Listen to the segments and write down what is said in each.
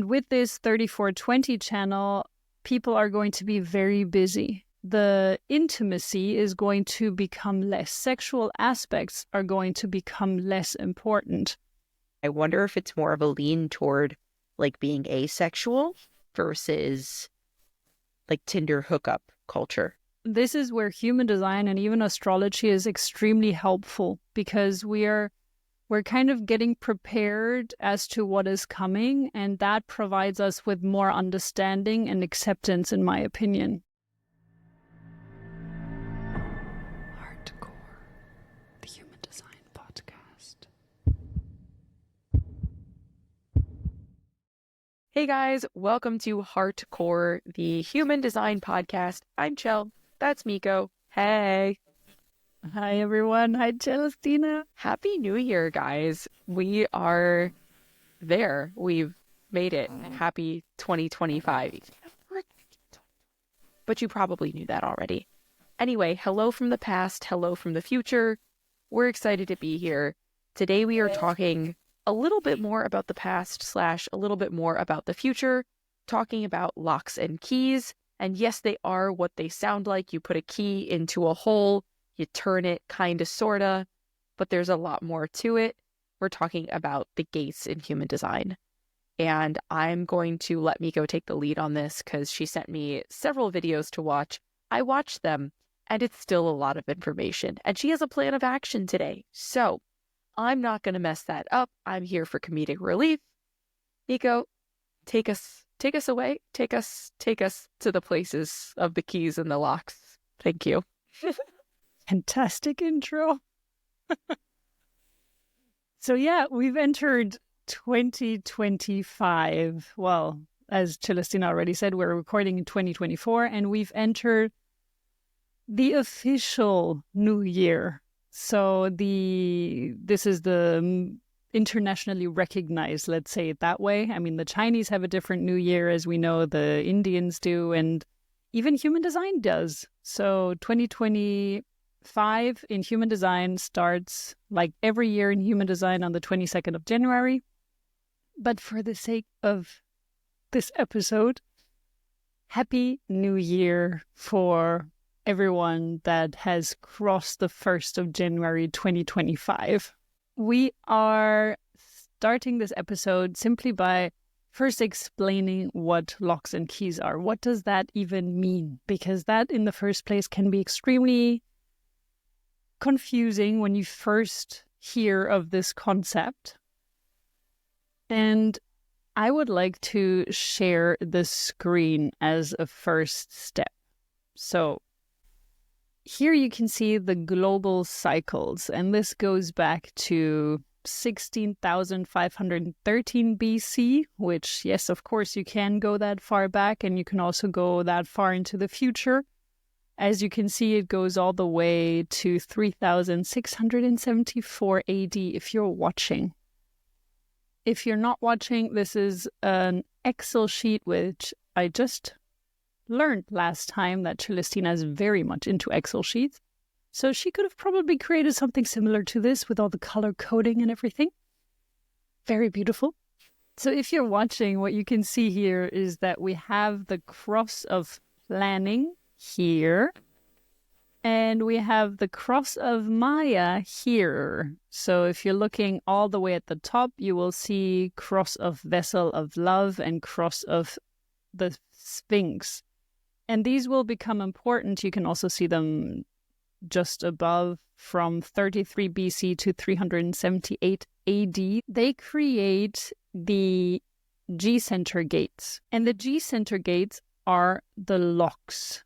with this 3420 channel, people are going to be very busy. The intimacy is going to become less. Sexual aspects are going to become less important. I wonder if it's more of a lean toward like being asexual versus like Tinder hookup culture. This is where human design and even astrology is extremely helpful, because we're kind of getting prepared as to what is coming, and that provides us with more understanding and acceptance, in my opinion. HeartCore, the Human Design Podcast. Hey guys, welcome to HeartCore, the Human Design Podcast. I'm Chel. That's Miko. Hey. Hi, everyone. Hi, Celestina. Happy New Year, guys. We are there. We've made it. Happy 2025. But you probably knew that already. Anyway, hello from the past, hello from the future. We're excited to be here. Today we are talking a little bit more about the past / a little bit more about the future, talking about locks and keys. And yes, they are what they sound like. You put a key into a hole, you turn it kind of, sort of, but there's a lot more to it. We're talking about the gates in human design. And I'm going to let Miko take the lead on this because she sent me several videos to watch. I watched them, and it's still a lot of information. And she has a plan of action today. So I'm not going to mess that up. I'm here for comedic relief. Miko, take us away. Take us to the places of the keys and the locks. Thank you. Fantastic intro. So yeah, we've entered 2025. Well, as Celestina already said, we're recording in 2024, and we've entered the official new year. So this is the internationally recognized, let's say it that way. I mean, the Chinese have a different new year, as we know, the Indians do, and even human design does. So 2025 in human design starts like every year in human design on the 22nd of January. But for the sake of this episode, Happy New Year for everyone that has crossed the 1st of January 2025. We are starting this episode simply by first explaining what locks and keys are. What does that even mean? Because that in the first place can be extremely confusing when you first hear of this concept. And I would like to share the screen as a first step. So here you can see the global cycles, and this goes back to 16,513 BC, which, yes, of course, you can go that far back, and you can also go that far into the future. As you can see, it goes all the way to 3,674 AD if you're watching. If you're not watching, this is an Excel sheet which I just learned last time that Celestina is very much into Excel sheets. So she could have probably created something similar to this with all the color coding and everything. Very beautiful. So if you're watching, what you can see here is that we have the cross of planning here, and we have the cross of Maya here. So if you're looking all the way at the top, you will see cross of vessel of love and cross of the Sphinx. And these will become important. You can also see them just above from 33 BC to 378 AD. They create the G-center gates. And the G-center gates are the locks.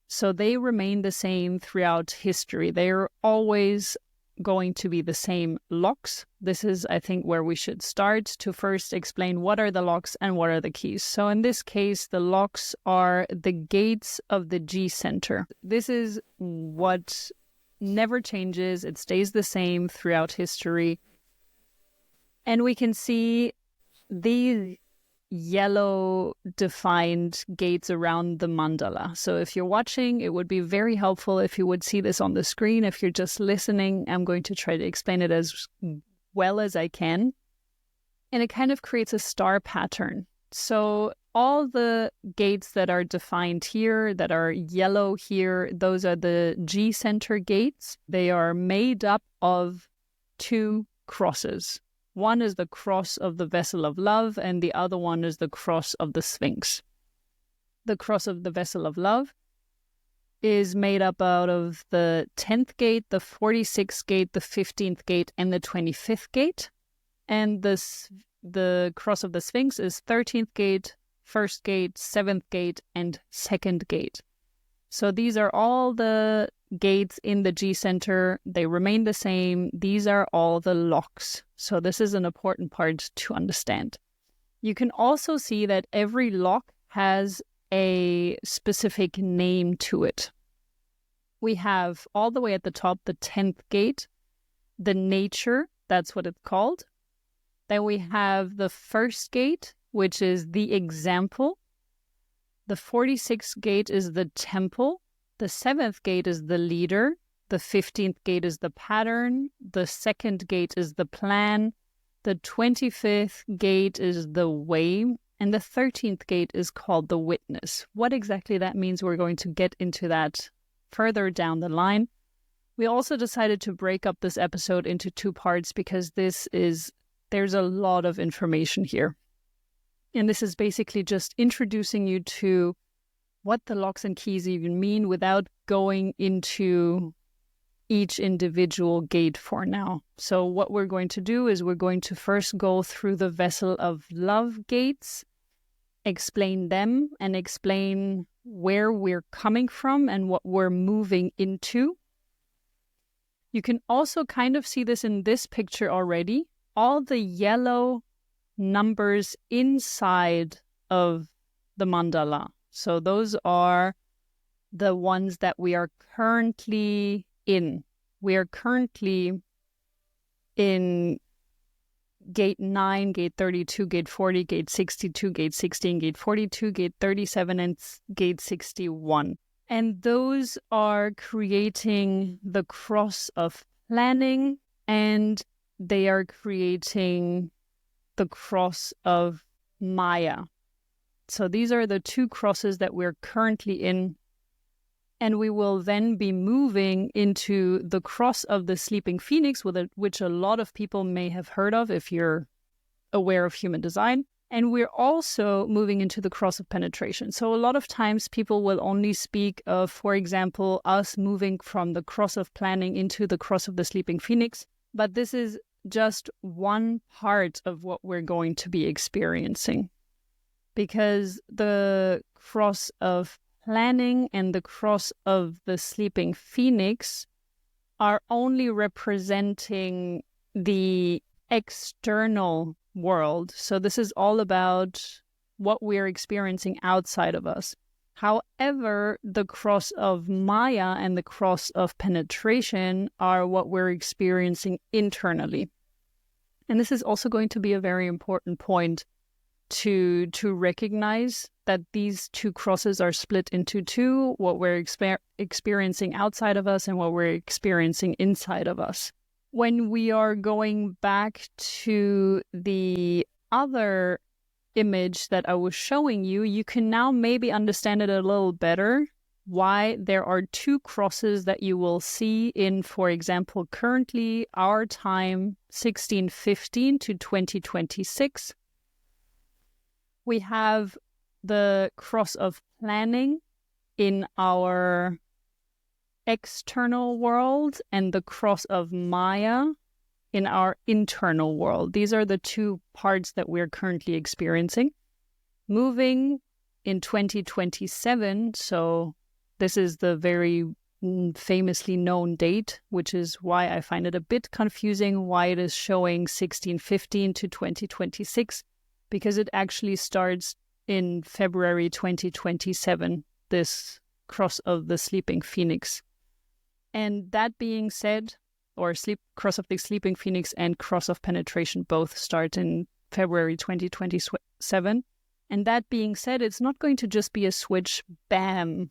So they remain the same throughout history. They're always going to be the same locks. This is, I think, where we should start to first explain what are the locks and what are the keys. So in this case, the locks are the gates of the G-center. This is what never changes. It stays the same throughout history. And we can see these yellow defined gates around the mandala. So if you're watching, it would be very helpful if you would see this on the screen. If you're just listening, I'm going to try to explain it as well as I can. And it kind of creates a star pattern. So all the gates that are defined here, that are yellow here, those are the G-center gates. They are made up of 2 crosses. One is the cross of the vessel of love, and the other one is the cross of the Sphinx. The cross of the vessel of love is made up out of the 10th gate, the 46th gate, the 15th gate, and the 25th gate. And the cross of the Sphinx is 13th gate, 1st gate, 7th gate, and 2nd gate. So these are all the gates in the G center. They remain the same. These are all the locks. So this is an important part to understand. You can also see that every lock has a specific name to it. We have all the way at the top the 10th gate, the nature, that's what it's called. Then we have the 1st gate, which is the example. The 46th gate is the temple. The 7th gate is the leader. The 15th gate is the pattern. The 2nd gate is the plan. The 25th gate is the way. And the 13th gate is called the witness. What exactly that means, we're going to get into that further down the line. We also decided to break up this episode into 2 parts because there's a lot of information here. And this is basically just introducing you to what the locks and keys even mean without going into each individual gate for now. So what we're going to do is we're going to first go through the vessel of love gates, explain them, and explain where we're coming from and what we're moving into. You can also kind of see this in this picture already. All the yellow numbers inside of the mandala. So those are the ones that we are currently in. We are currently in gate 9, gate 32, gate 40, gate 62, gate 16, gate 42, gate 37, and gate 61. And those are creating the cross of planning, and they are creating the cross of Maya. So these are the 2 crosses that we're currently in. And we will then be moving into the cross of the sleeping phoenix, which a lot of people may have heard of if you're aware of human design. And we're also moving into the cross of penetration. So a lot of times people will only speak of, for example, us moving from the cross of planning into the cross of the sleeping phoenix. But this is just one part of what we're going to be experiencing. Because the cross of planning and the cross of the sleeping phoenix are only representing the external world. So this is all about what we're experiencing outside of us. However, the cross of Maya and the cross of penetration are what we're experiencing internally. And this is also going to be a very important point to recognize, that these 2 crosses are split into 2, what we're experiencing outside of us and what we're experiencing inside of us. When we are going back to the other image that I was showing you, you can now maybe understand it a little better, why there are 2 crosses that you will see in, for example, currently our time 1615 to 2026. We have the cross of planning in our external world and the cross of Maya in our internal world. These are the 2 parts that we're currently experiencing. Moving in 2027, so this is the very famously known date, which is why I find it a bit confusing why it is showing 1615 to 2026. Because it actually starts in February 2027, this cross of the sleeping phoenix. And that being said, cross of the sleeping phoenix and cross of penetration both start in February 2027. And that being said, it's not going to just be a switch, bam,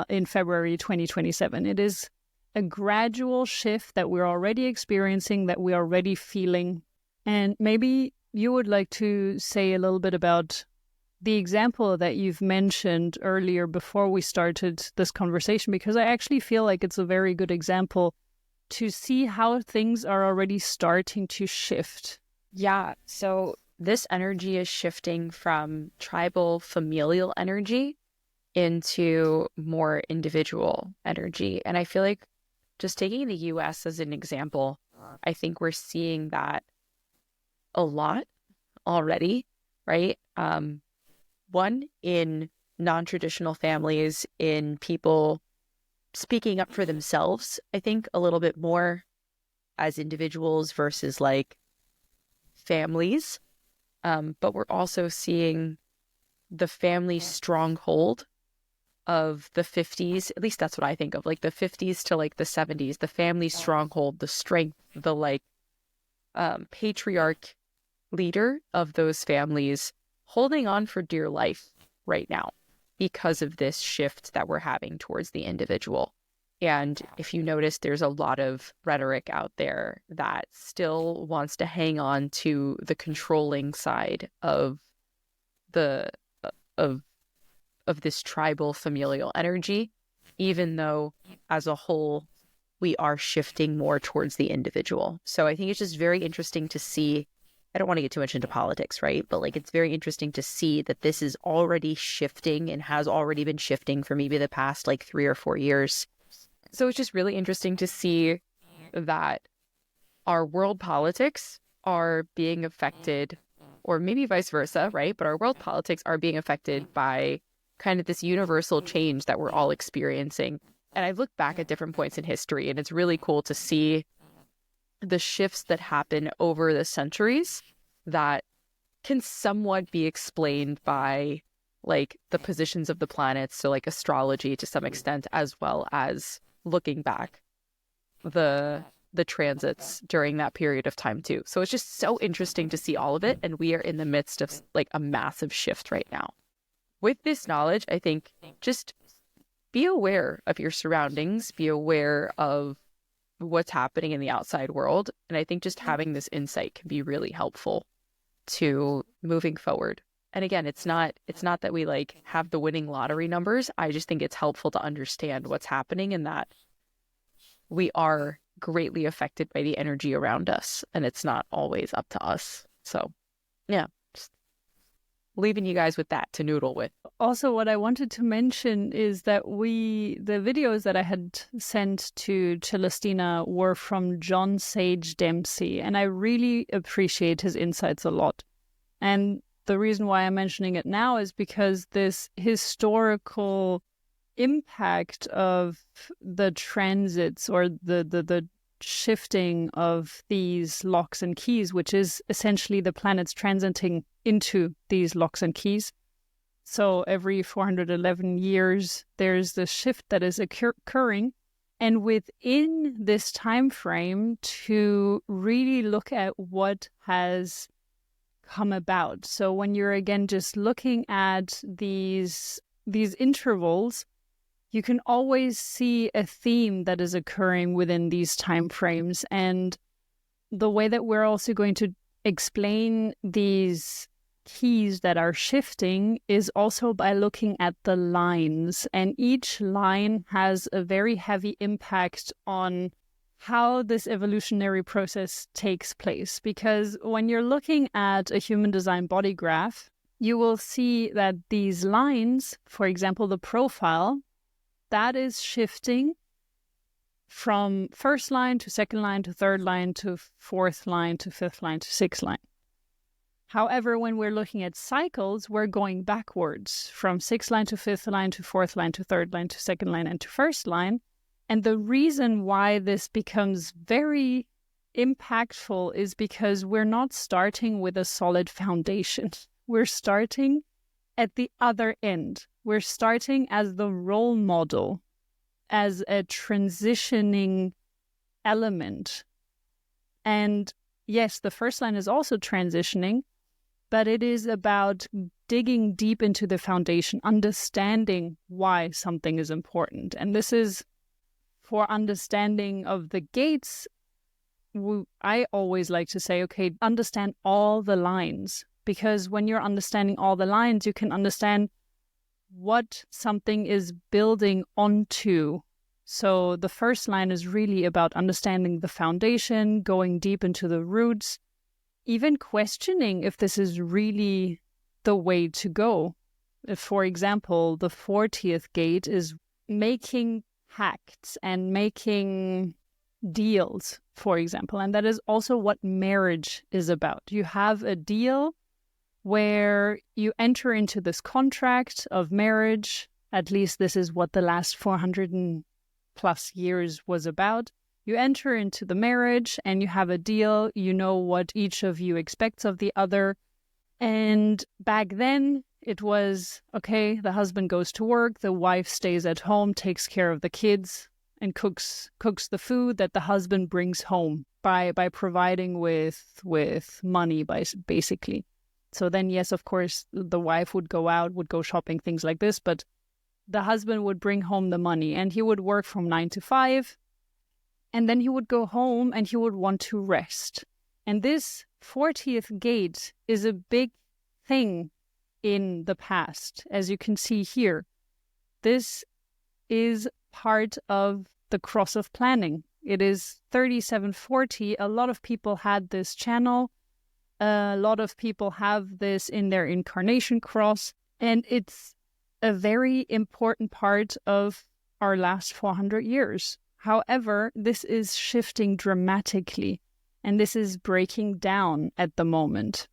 in February 2027. It is a gradual shift that we're already experiencing, that we're already feeling. And maybe you would like to say a little bit about the example that you've mentioned earlier before we started this conversation, because I actually feel like it's a very good example to see how things are already starting to shift. Yeah. So this energy is shifting from tribal familial energy into more individual energy. And I feel like, just taking the US as an example, I think we're seeing that a lot already, right? One, in non-traditional families, in people speaking up for themselves, I think a little bit more as individuals versus like families. But we're also seeing the family stronghold of the 50s, at least that's what I think of, like the 50s to like the 70s, the family stronghold, the strength, the like patriarch leader of those families holding on for dear life right now because of this shift that we're having towards the individual. And if you notice, there's a lot of rhetoric out there that still wants to hang on to the controlling side of the of this tribal familial energy, even though as a whole we are shifting more towards the individual. So I think it's just very interesting to see. I don't want to get too much into politics, right? But like, it's very interesting to see that this is already shifting and has already been shifting for maybe the past like 3 or 4 years. So it's just really interesting to see that our world politics are being affected, or maybe vice versa, right? But our world politics are being affected by kind of this universal change that we're all experiencing. And I've looked back at different points in history, and it's really cool to see the shifts that happen over the centuries that can somewhat be explained by like the positions of the planets, so like astrology to some extent, as well as looking back the transits during that period of time too. So it's just so interesting to see all of it, and we are in the midst of like a massive shift right now. With this knowledge, I think just be aware of your surroundings, be aware of what's happening in the outside world. And I think just having this insight can be really helpful to moving forward. And again, it's not that we like have the winning lottery numbers. I just think it's helpful to understand what's happening and that we are greatly affected by the energy around us, and it's not always up to us. So yeah, just leaving you guys with that to noodle with. Also, what I wanted to mention is that the videos that I had sent to Celestina were from John Sage Dempsey, and I really appreciate his insights a lot. And the reason why I'm mentioning it now is because this historical impact of the transits, or the shifting of these locks and keys, which is essentially the planets transiting into these locks and keys. So every 411 years, there's this shift that is occurring. And within this time frame, to really look at what has come about. So when you're again just looking at these intervals, you can always see a theme that is occurring within these time frames. And the way that we're also going to explain these keys that are shifting is also by looking at the lines. And each line has a very heavy impact on how this evolutionary process takes place. Because when you're looking at a human design body graph, you will see that these lines, for example, the profile, that is shifting from first line to second line to third line to fourth line to fifth line to sixth line. However, when we're looking at cycles, we're going backwards from sixth line to fifth line to fourth line to third line to second line and to first line. And the reason why this becomes very impactful is because we're not starting with a solid foundation. We're starting at the other end. We're starting as the role model, as a transitioning element. And yes, the first line is also transitioning, but it is about digging deep into the foundation, understanding why something is important. And this is for understanding of the gates. I always like to say, okay, understand all the lines, because when you're understanding all the lines, you can understand what something is building onto. So the first line is really about understanding the foundation, going deep into the roots, even questioning if this is really the way to go. For example, the 40th gate is making pacts and making deals, for example. And that is also what marriage is about. You have a deal where you enter into this contract of marriage. At least this is what the last 400 and plus years was about. You enter into the marriage and you have a deal. You know what each of you expects of the other. And back then it was, okay, the husband goes to work, the wife stays at home, takes care of the kids, and cooks the food that the husband brings home by providing with money, basically. So then, yes, of course, the wife would go out, would go shopping, things like this, but the husband would bring home the money and he would work from 9 to 5, and then he would go home and he would want to rest. And this 40th gate is a big thing in the past, as you can see here. This is part of the cross of planning. It is 3740. A lot of people had this channel. A lot of people have this in their incarnation cross, and it's a very important part of our last 400 years. However, this is shifting dramatically, and this is breaking down at the moment.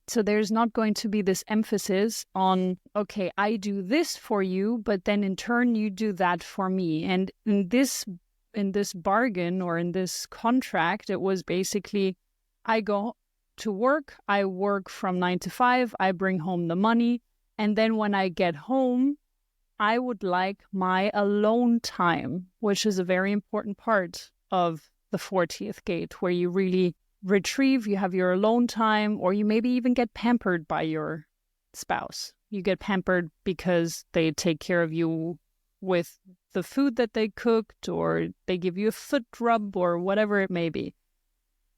So there's not going to be this emphasis on, okay, I do this for you, but then in turn you do that for me. And in this bargain or in this contract, it was basically, I go to work, I work from 9 to 5, I bring home the money, and then when I get home, I would like my alone time, which is a very important part of the 40th gate, where you really retrieve, you have your alone time, or you maybe even get pampered by your spouse. You get pampered because they take care of you with the food that they cooked, or they give you a foot rub, or whatever it may be.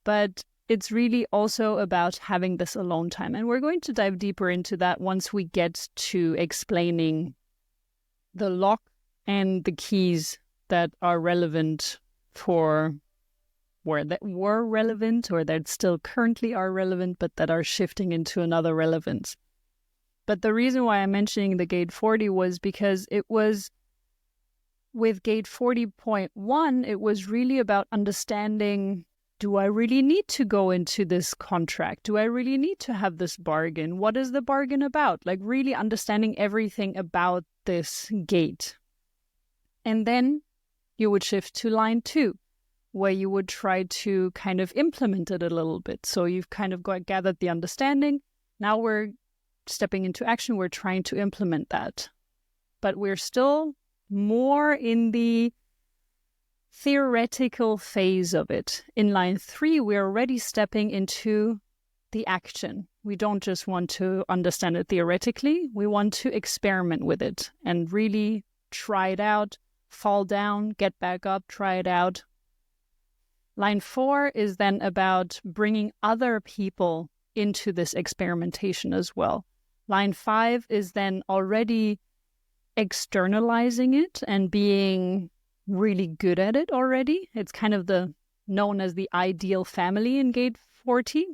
But it's really also about having this alone time. And we're going to dive deeper into that once we get to explaining the lock and the keys that are relevant for where that were relevant, or that still currently are relevant, but that are shifting into another relevance. But the reason why I'm mentioning the gate 40 was because it was with gate 40.1, it was really about understanding, do I really need to go into this contract? Do I really need to have this bargain? What is the bargain about? Like really understanding everything about this gate. And then you would shift to line 2, where you would try to kind of implement it a little bit. So you've kind of gathered the understanding. Now we're stepping into action. We're trying to implement that. But we're still more in the theoretical phase of it. In line 3, we're already stepping into the action. We don't just want to understand it theoretically. We want to experiment with it and really try it out, fall down, get back up, try it out. Line 4 is then about bringing other people into this experimentation as well. Line 5 is then already externalizing it and being really good at it already. It's kind of known as the ideal family in gate 40.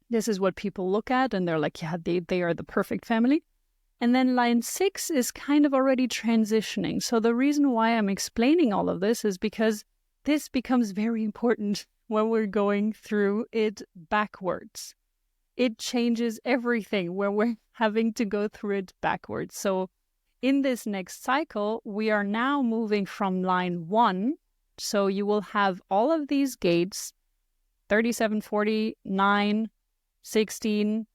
This is what people look at and they're like, yeah, they are the perfect family. And then line 6 is kind of already transitioning. So the reason why I'm explaining all of this is because this becomes very important when we're going through it backwards. It changes everything when we're having to go through it backwards. So in this next cycle, we are now moving from line 1. So you will have all of these gates, 37, 40, 9, 16,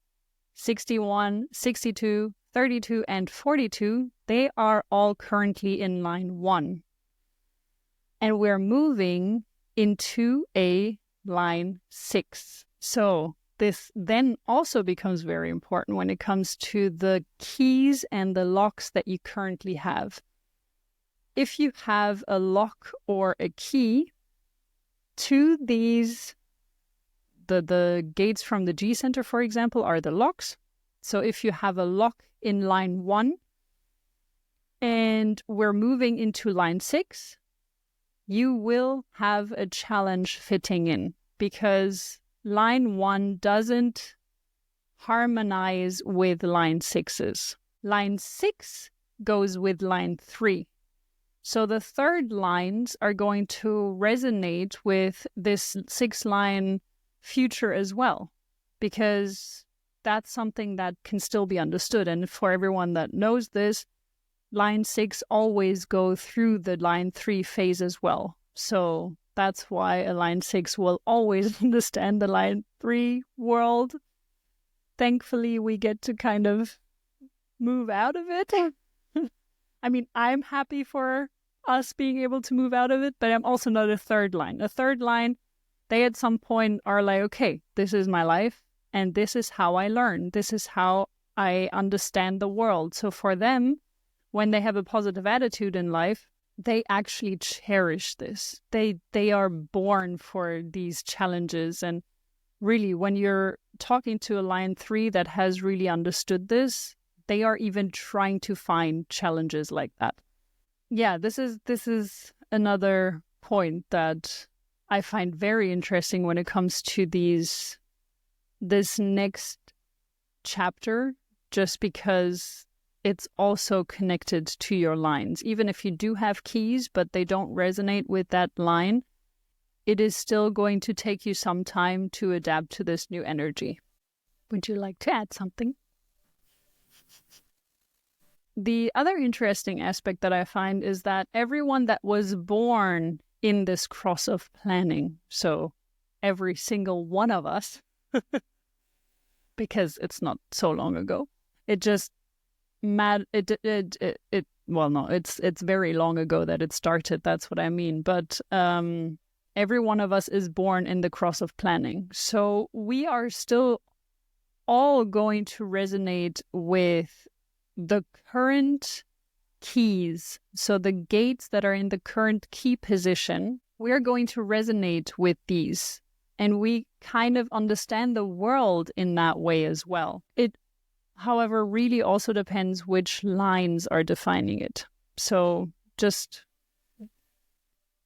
61, 62, 32, and 42. They are all currently in line 1. And we're moving into a line 6. So this then also becomes very important when it comes to the keys and the locks that you currently have. If you have a lock or a key to these the gates from the G center, for example, are the locks. So if you have a lock in line 1 and we're moving into line 6, you will have a challenge fitting in because line 1 doesn't harmonize with line 6's. Line 6 goes with line 3. So the third lines are going to resonate with this 6-line future as well, because that's something that can still be understood. And for everyone that knows this, line 6 always go through the line 3 phase as well. So that's why a line 6 will always understand the line 3 world. Thankfully, we get to kind of move out of it. I mean, I'm happy for us being able to move out of it, but I'm also not a third line. A third line, they at some point are like, okay, this is my life, and this is how I learn. This is how I understand the world. So for them, when they have a positive attitude in life, they actually cherish this. They are born for these challenges. And really, when you're talking to a line 3 that has really understood this, they are even trying to find challenges like that. Yeah, this is another point that I find very interesting when it comes to this next chapter, just because it's also connected to your lines. Even if you do have keys, but they don't resonate with that line, it is still going to take you some time to adapt to this new energy. Would you like to add something? The other interesting aspect that I find is that everyone that was born in this cross of planning, so every single one of us, because it's not so long ago, it's very long ago that it started. That's what I mean. But every one of us is born in the cross of planning. So we are still all going to resonate with the current keys. So the gates that are in the current key position, we're going to resonate with these. And we kind of understand the world in that way as well. It, however, really also depends which lines are defining it. So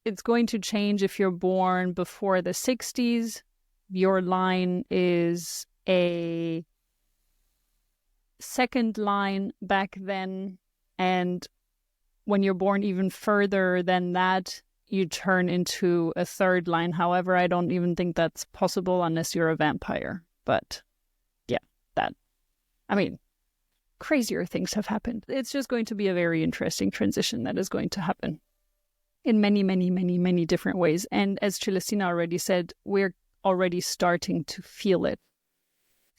it's going to change if you're born before the 60s. Your line is a second line back then, and when you're born even further than that, you turn into a third line. However, I don't even think that's possible unless you're a vampire. But yeah, crazier things have happened. It's just going to be a very interesting transition that is going to happen in many, many, many, many different ways. And as Celestina already said, we're already starting to feel it.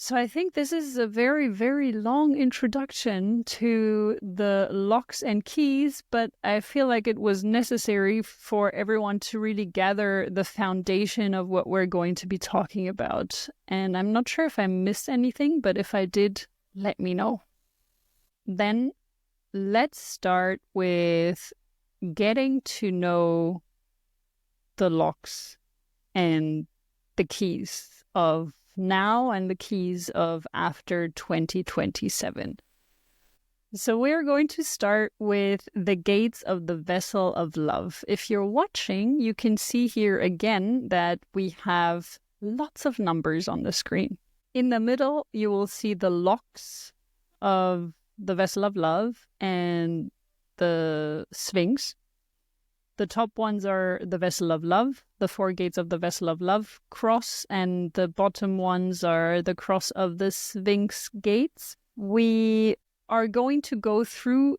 So I think this is a very, very long introduction to the locks and keys, but I feel like it was necessary for everyone to really gather the foundation of what we're going to be talking about. And I'm not sure if I missed anything, but if I did, let me know. Then let's start with getting to know the locks and the keys of now and the keys of after 2027. So we're going to start with the gates of the vessel of love. If you're watching, you can see here again that we have lots of numbers on the screen. In the middle, you will see the locks of the vessel of love and the Sphinx. The top ones are the vessel of love, the 4 gates of the vessel of love cross, and the bottom ones are the cross of the Sphinx gates. We are going to go through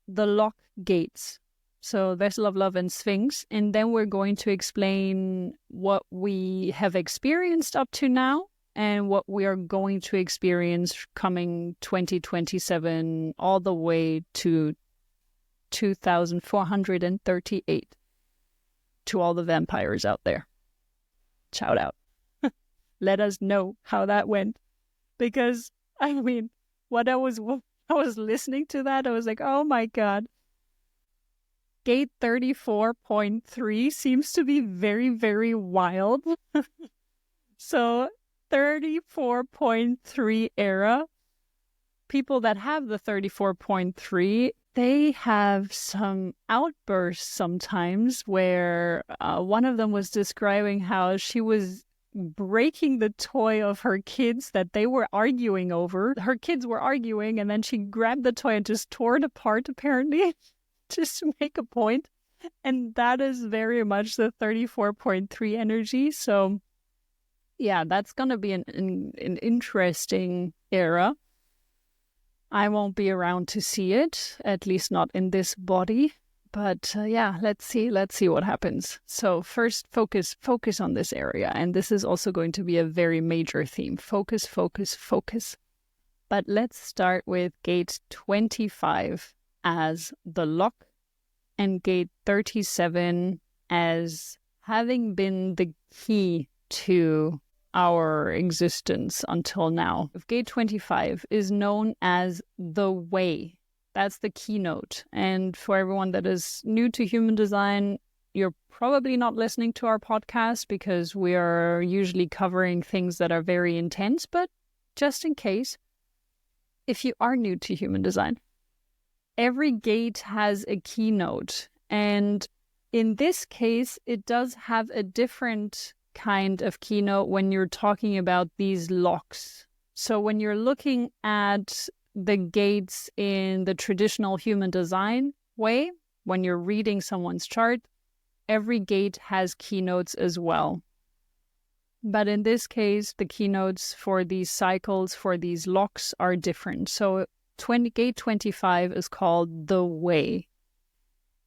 the lock gates, so vessel of love and Sphinx, and then we're going to explain what we have experienced up to now and what we are going to experience coming 2027 all the way to 2438 to all the vampires out there. Shout out. Let us know how that went, because when I was listening to that, I was like, oh my god, gate 34.3 seems to be very, very wild. So 34.3 era, people that have the 34.3, they have some outbursts sometimes where one of them was describing how she was breaking the toy of her kids that they were arguing over. Her kids were arguing, and then she grabbed the toy and just tore it apart, apparently, just to make a point. And that is very much the 34.3 energy. So yeah, that's going to be an interesting era. I won't be around to see it, at least not in this body. But yeah, let's see what happens. So first, focus on this area. And this is also going to be a very major theme. Focus. But let's start with gate 25 as the lock and gate 37 as having been the key to our existence until now. Gate 25 is known as the way. That's the keynote. And for everyone that is new to human design, you're probably not listening to our podcast because we are usually covering things that are very intense. But just in case, if you are new to human design, every gate has a keynote. And in this case, it does have a different kind of keynote when you're talking about these locks. So when you're looking at the gates in the traditional human design way, when you're reading someone's chart, every gate has keynotes as well. But in this case, the keynotes for these cycles, for these locks, are different. So gate 25 is called the way.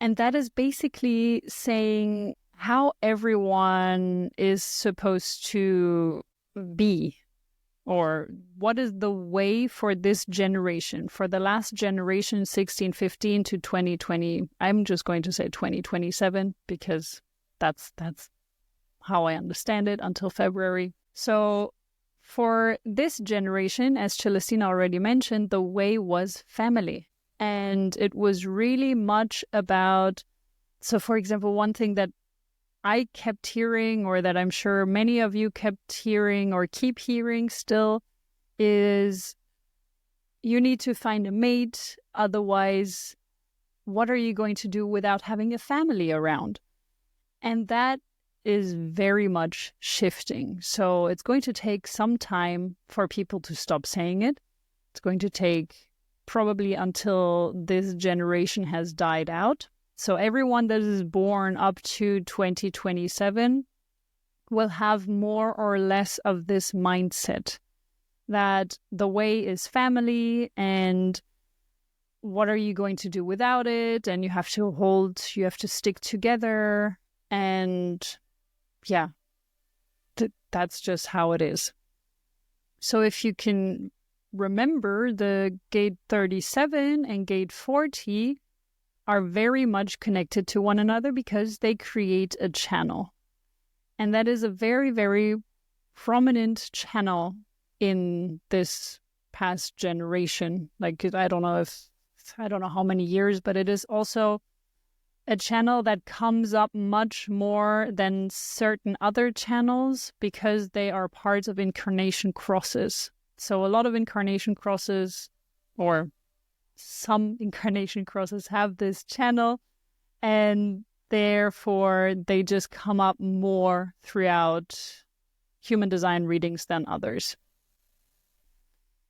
And that is basically saying how everyone is supposed to be, or what is the way for this generation, for the last generation, 1615 to 2020. I'm just going to say 2027 because that's how I understand it until February. So for this generation, as Celestina already mentioned, the way was family. And it was really much about, so for example, one thing that I kept hearing, or that I'm sure many of you kept hearing or keep hearing still, is you need to find a mate. Otherwise, what are you going to do without having a family around? And that is very much shifting. So it's going to take some time for people to stop saying it. It's going to take probably until this generation has died out. So everyone that is born up to 2027 will have more or less of this mindset that the way is family, and what are you going to do without it? And you have to stick together. And yeah, that's just how it is. So if you can remember, the gate 37 and gate 40 are very much connected to one another because they create a channel. And that is a very, very prominent channel in this past generation. Like, I don't know how many years, but it is also a channel that comes up much more than certain other channels because they are parts of incarnation crosses. So a lot of incarnation crosses, or some incarnation crosses, have this channel, and therefore they just come up more throughout human design readings than others.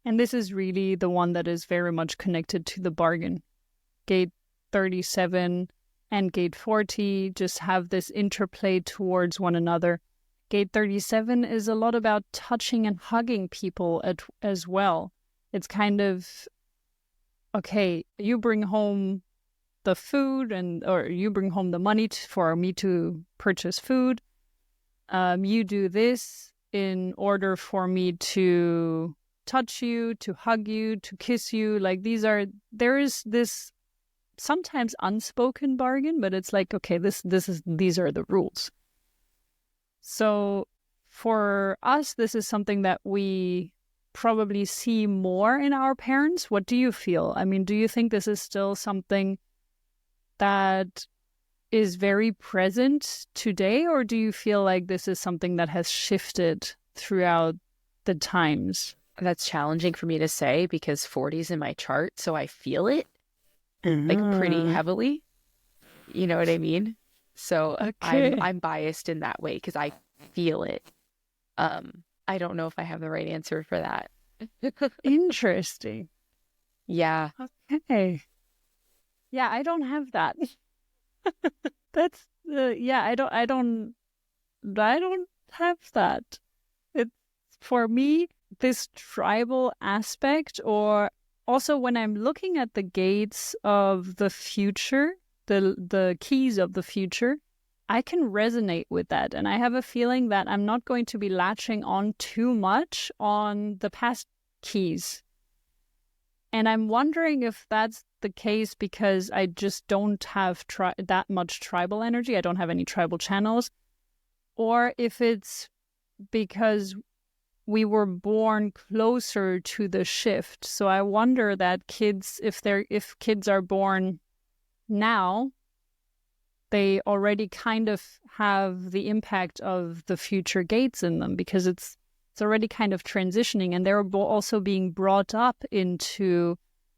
And this is really the one that is very much connected to the bargain. Gate 37 and gate 40 just have this interplay towards one another. Gate 37 is a lot about touching and hugging people as well. It's kind of, okay, you bring home the food, or you bring home the money for me to purchase food. You do this in order for me to touch you, to hug you, to kiss you. Like, there is this sometimes unspoken bargain, but it's like, okay, these are the rules. So for us, this is something that we probably see more in our parents. What do you feel? I mean, do you think this is still something that is very present today, or do you feel like this is something that has shifted throughout the times. That's challenging for me to say because 40 is in my chart, so I feel it like pretty heavily. You know what I mean? So Okay. I'm biased in that way because I feel it. I don't know if I have the right answer for that. Interesting. Yeah. Okay. Yeah, I don't have that. That's I don't have that. It's for me this tribal aspect, or also when I'm looking at the gates of the future, the keys of the future, I can resonate with that, and I have a feeling that I'm not going to be latching on too much on the past keys. And I'm wondering if that's the case because I just don't have that much tribal energy. I don't have any tribal channels. Or if it's because we were born closer to the shift. So I wonder that kids, if kids are born now, they already kind of have the impact of the future gates in them because it's already kind of transitioning, and they're also being brought up into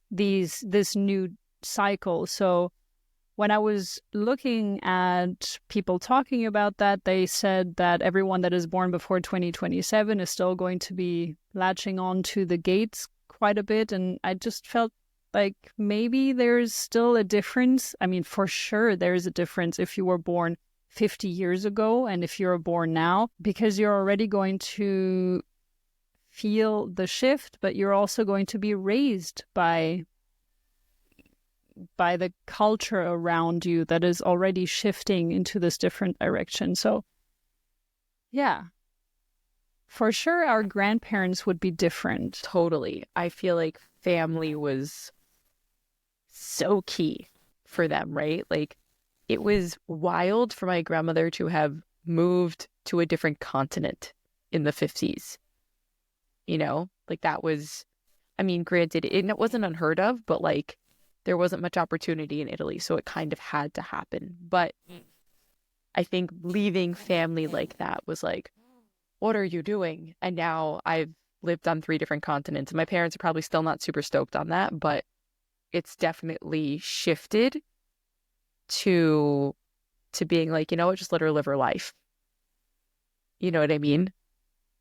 this new cycle. So when I was looking at people talking about that, they said that everyone that is born before 2027 is still going to be latching on to the gates quite a bit. And I just felt like maybe there's still a difference. I mean, for sure, there's a difference if you were born 50 years ago and if you're born now, because you're already going to feel the shift, but you're also going to be raised by the culture around you that is already shifting into this different direction. So yeah, for sure our grandparents would be different. Totally. I feel like family was so key for them, right? Like it was wild for my grandmother to have moved to a different continent in the 50s. You know, like that was, I mean, granted, it wasn't unheard of, but like there wasn't much opportunity in Italy, so it kind of had to happen. But I think leaving family like that was like, what are you doing? And now I've lived on 3 different continents. My parents are probably still not super stoked on that, but it's definitely shifted to being like, you know what, just let her live her life. You know what I mean?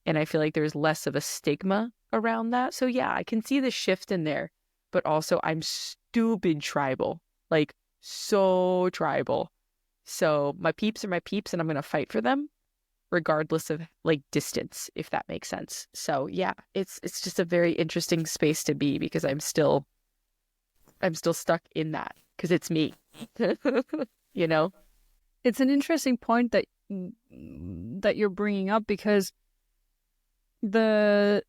And I feel like there's less of a stigma around that. So yeah, I can see the shift in there, but also I'm stupid tribal, like so tribal. So my peeps are my peeps and I'm going to fight for them regardless of like distance, if that makes sense. So yeah, it's just a very interesting space to be because I'm still stuck in that because it's me, you know? It's an interesting point that you're bringing up, because the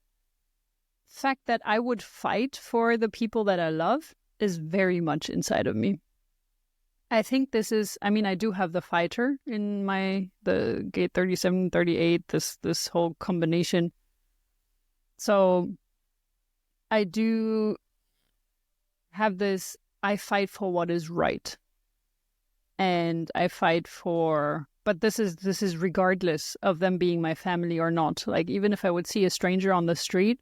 fact that I would fight for the people that I love is very much inside of me. I think this is, I mean, I do have the fighter in the gate 37, 38, this whole combination. So I do have this, I fight for what is right. And I fight for, but this is regardless of them being my family or not. Like, even if I would see a stranger on the street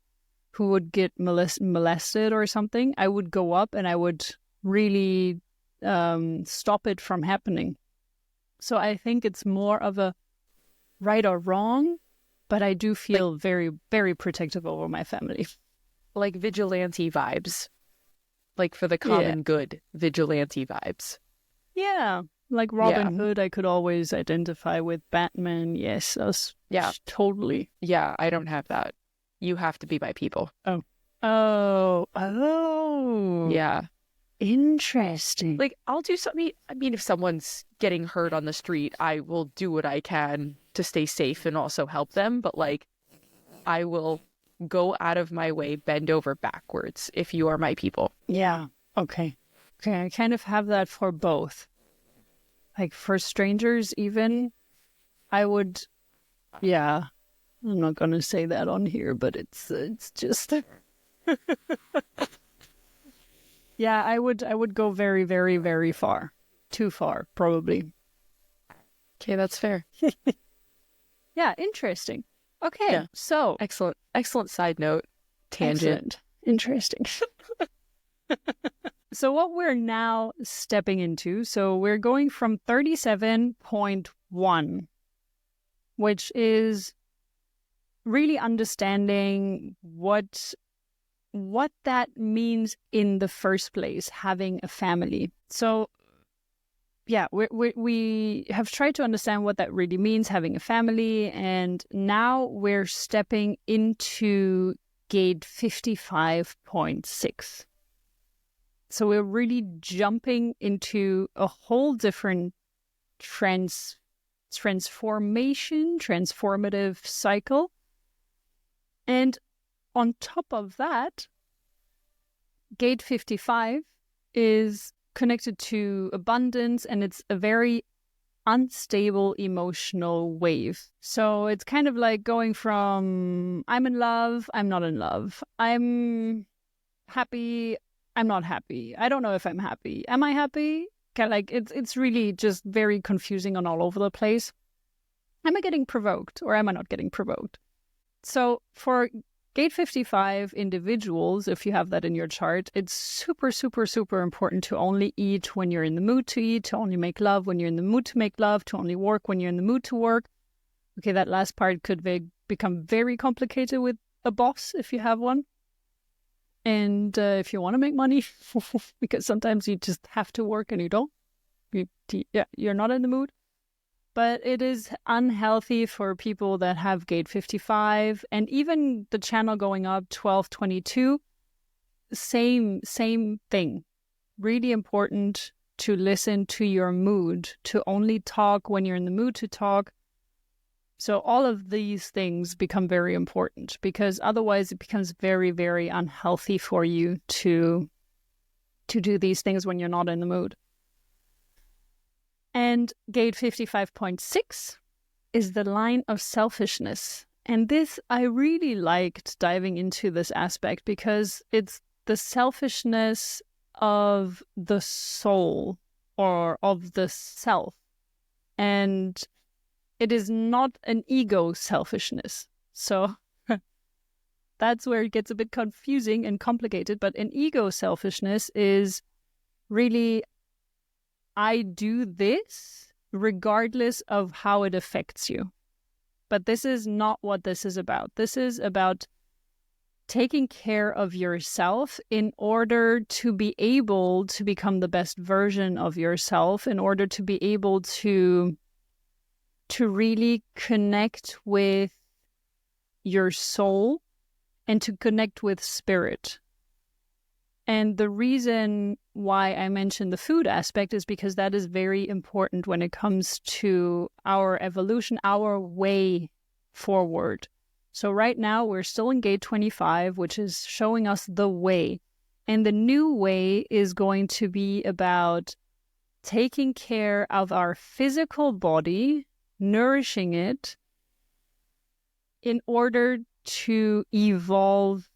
who would get molested or something, I would go up and I would really stop it from happening. So I think it's more of a right or wrong, but I do feel very, very protective over my family. Like vigilante vibes. Like for the common good, vigilante vibes. Yeah. Like Robin Hood, I could always identify with. Batman, yes. Totally. Yeah, I don't have that. You have to be my people. Oh. Yeah. Interesting. Like, I'll do something. I mean, if someone's getting hurt on the street, I will do what I can to stay safe and also help them. But, like, I will go out of my way, bend over backwards if you are my people. Yeah. Okay. I kind of have that for both. Like, for strangers, even, I would, I'm not going to say that on here, but it's just... Yeah, I would go very, very, very far. Too far, probably. Okay, that's fair. Yeah, interesting. Okay, Yeah. so Excellent side note. Tangent. excellent. Interesting. So what we're now stepping into, so we're going from 37.1, which is really understanding what that means in the first place, having a family. So yeah, we have tried to understand what that really means, having a family, and now we're stepping into gate 55.6. So we're really jumping into a whole different transformative cycle. And on top of that, gate 55 is connected to abundance, and it's a very unstable emotional wave. So it's kind of like going from I'm in love, I'm not in love. I'm happy, I'm not happy. I don't know if I'm happy. Am I happy? Like it's really just very confusing and all over the place. Am I getting provoked or am I not getting provoked? So for gate 55 individuals, if you have that in your chart, it's super, super, super important to only eat when you're in the mood to eat, to only make love when you're in the mood to make love, to only work when you're in the mood to work. Okay, that last part could become very complicated with a boss if you have one. And if you want to make money, because sometimes you just have to work and you don't. You're not in the mood. But it is unhealthy for people that have gate 55 and even the channel going up 1222. Same thing. Really important to listen to your mood, to only talk when you're in the mood to talk. So all of these things become very important because otherwise it becomes very, very unhealthy for you to do these things when you're not in the mood. And gate 55.6 is the line of selfishness. And this, I really liked diving into this aspect because it's the selfishness of the soul or of the self. And it is not an ego selfishness. So that's where it gets a bit confusing and complicated. But an ego selfishness is really, I do this regardless of how it affects you. But this is not what this is about. This is about taking care of yourself in order to be able to become the best version of yourself, in order to be able to really connect with your soul and to connect with spirit. And the reason why I mentioned the food aspect is because that is very important when it comes to our evolution, our way forward. So right now we're still in gate 25, which is showing us the way. And the new way is going to be about taking care of our physical body, nourishing it in order to evolve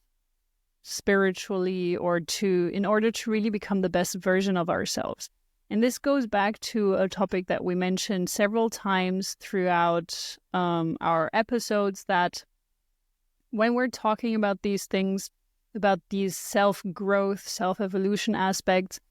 spiritually or in order to really become the best version of ourselves. And this goes back to a topic that we mentioned several times throughout our episodes, that when we're talking about these things, about these self-growth, self-evolution aspects,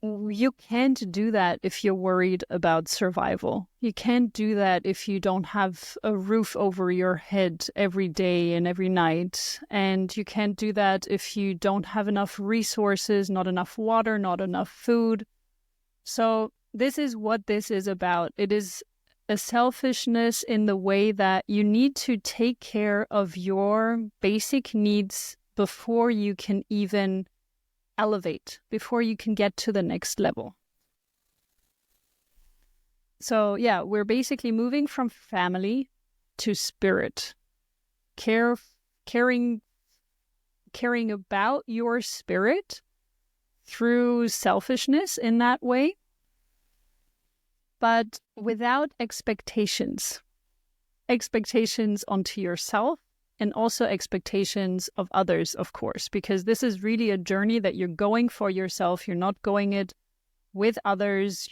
you can't do that if you're worried about survival. You can't do that if you don't have a roof over your head every day and every night. And you can't do that if you don't have enough resources, not enough water, not enough food. So this is what this is about. It is a selfishness in the way that you need to take care of your basic needs before you can even elevate, before you can get to the next level. So yeah, we're basically moving from family to spirit. Caring about your spirit through selfishness in that way, but without expectations onto yourself, and also expectations of others, of course, because this is really a journey that you're going for yourself. You're not going it with others.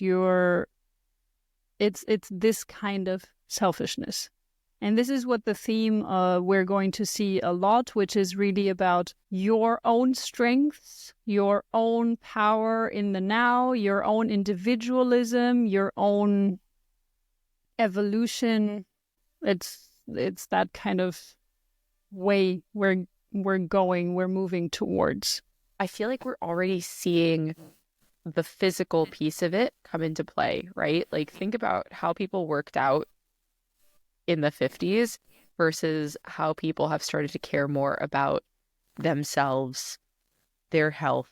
It's this kind of selfishness. And this is what the theme we're going to see a lot, which is really about your own strengths, your own power in the now, your own individualism, your own evolution. It's that kind of way we're moving towards. I feel like we're already seeing the physical piece of it come into play, right? Like, think about how people worked out in the 50s versus how people have started to care more about themselves, their health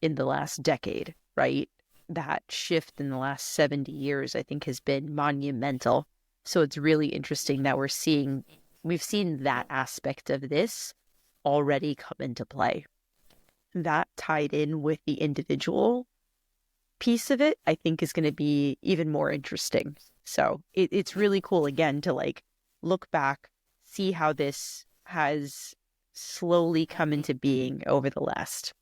in the last decade, right? That shift in the last 70 years, I think, has been monumental. So it's really interesting that we've seen that aspect of this already come into play. That tied in with the individual piece of it, I think, is going to be even more interesting. So it's really cool, again, to like look back, see how this has slowly come into being over the last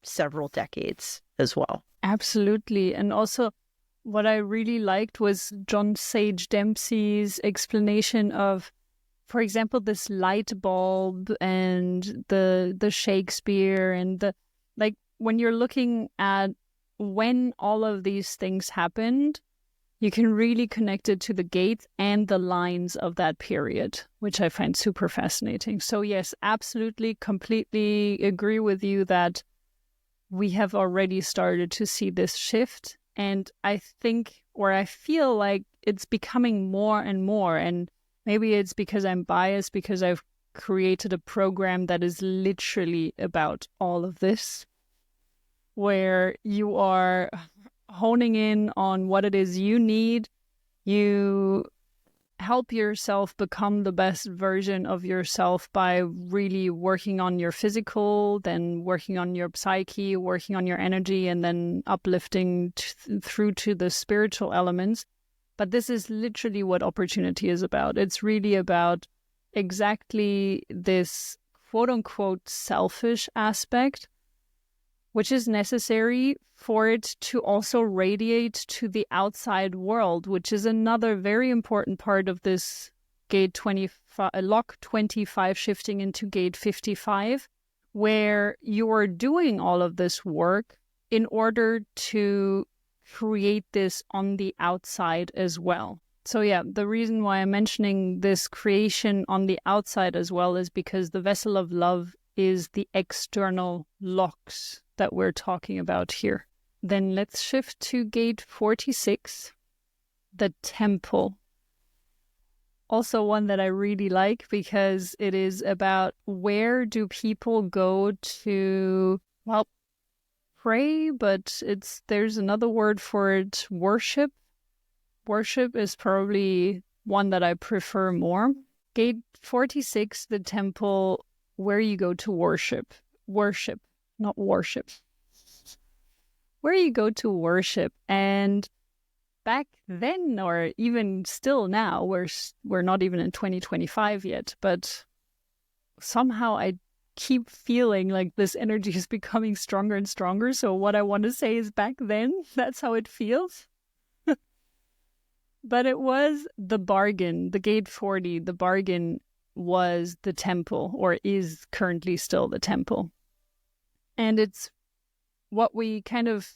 several decades as well. Absolutely. And also what I really liked was John Sage Dempsey's explanation of, for example, this light bulb and the Shakespeare and the, like, when you're looking at when all of these things happened, you can really connect it to the gates and the lines of that period, which I find super fascinating. So yes, absolutely, completely agree with you that we have already started to see this shift. And I think, or I feel like it's becoming more and more. And maybe it's because I'm biased, because I've created a program that is literally about all of this, where you are honing in on what it is you need. You help yourself become the best version of yourself by really working on your physical, then working on your psyche, working on your energy, and then uplifting through to the spiritual elements. But this is literally what opportunity is about. It's really about exactly this quote unquote selfish aspect, which is necessary for it to also radiate to the outside world, which is another very important part of this gate 25, lock 25 shifting into gate 55, where you are doing all of this work in order to create this on the outside as well. So yeah, the reason why I'm mentioning this creation on the outside as well is because the vessel of love is the external locks that we're talking about here. Then let's shift to gate 46, the temple. Also one that I really like, because it is about where do people go to, well, pray, but there's another word for it, worship. Worship is probably one that I prefer more. Gate 46, the temple, where you go to worship. Worship, not worship. Where you go to worship. And back then, or even still now, we're not even in 2025 yet, but somehow I keep feeling like this energy is becoming stronger and stronger. So what I want to say is, back then, that's how it feels. But it was the bargain, the gate 40, the bargain was the temple, or is currently still the temple. And it's what we kind of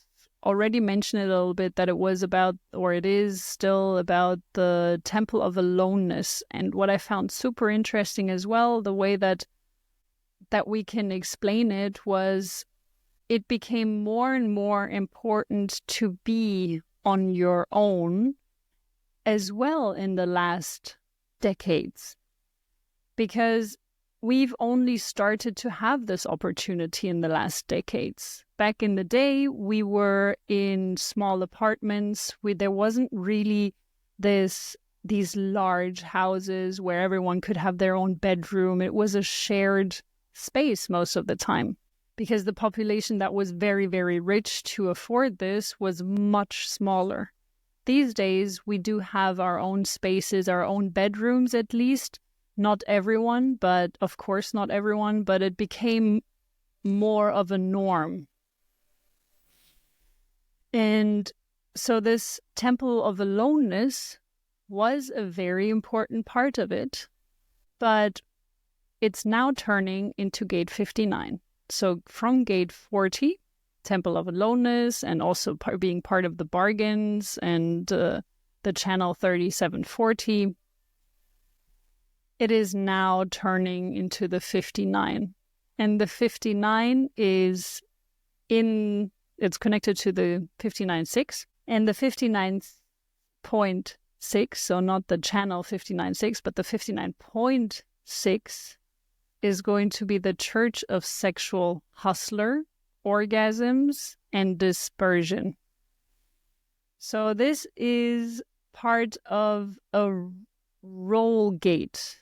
already mentioned a little bit, that it was about, or it is still about, the temple of aloneness. And what I found super interesting as well, the way that we can explain it, was it became more and more important to be on your own as well in the last decades, because we've only started to have this opportunity in the last decades. Back in the day, we were in small apartments. There wasn't really these large houses where everyone could have their own bedroom. It was a shared space most of the time, because the population that was very, very rich to afford this was much smaller. These days, we do have our own spaces, our own bedrooms at least. Not everyone, but of course not everyone, but it became more of a norm. And so this temple of aloneness was a very important part of it, but it's now turning into gate 59. So from gate 40, Temple of Aloneness, and also being part of the bargains and the channel 3740, it is now turning into the 59. And the 59 is it's connected to the 59.6, and the 59.6, so not the channel 59.6, but the 59.6 is going to be the church of sexual hustler, orgasms, and dispersion. So this is part of a role gate.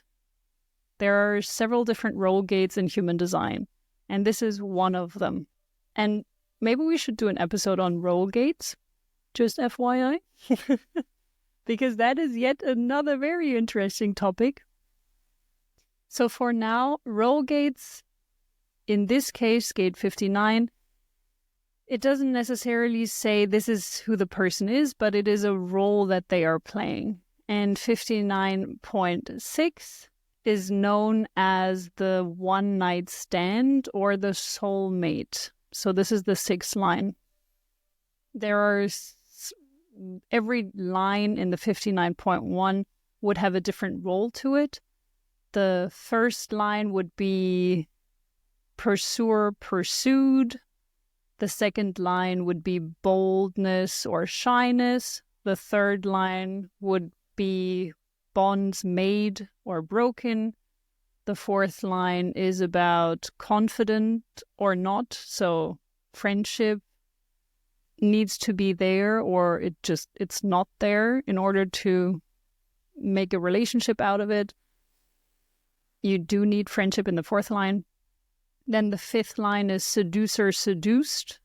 There are several different role gates in human design, and this is one of them. And maybe we should do an episode on role gates, just FYI, because that is yet another very interesting topic. So for now, role gates, in this case, gate 59, it doesn't necessarily say this is who the person is, but it is a role that they are playing. And 59.6 is known as the one night stand or the soulmate. So this is the 6th line. There are every line in the 59.1 would have a different role to it. The first line would be pursuer, pursued. The second line would be boldness or shyness. The third line would be bonds made or broken. The fourth line is about confident or not. So friendship needs to be there, or it's not there in order to make a relationship out of it. You do need friendship in the fourth line. Then the 5th line is seducer, seduced.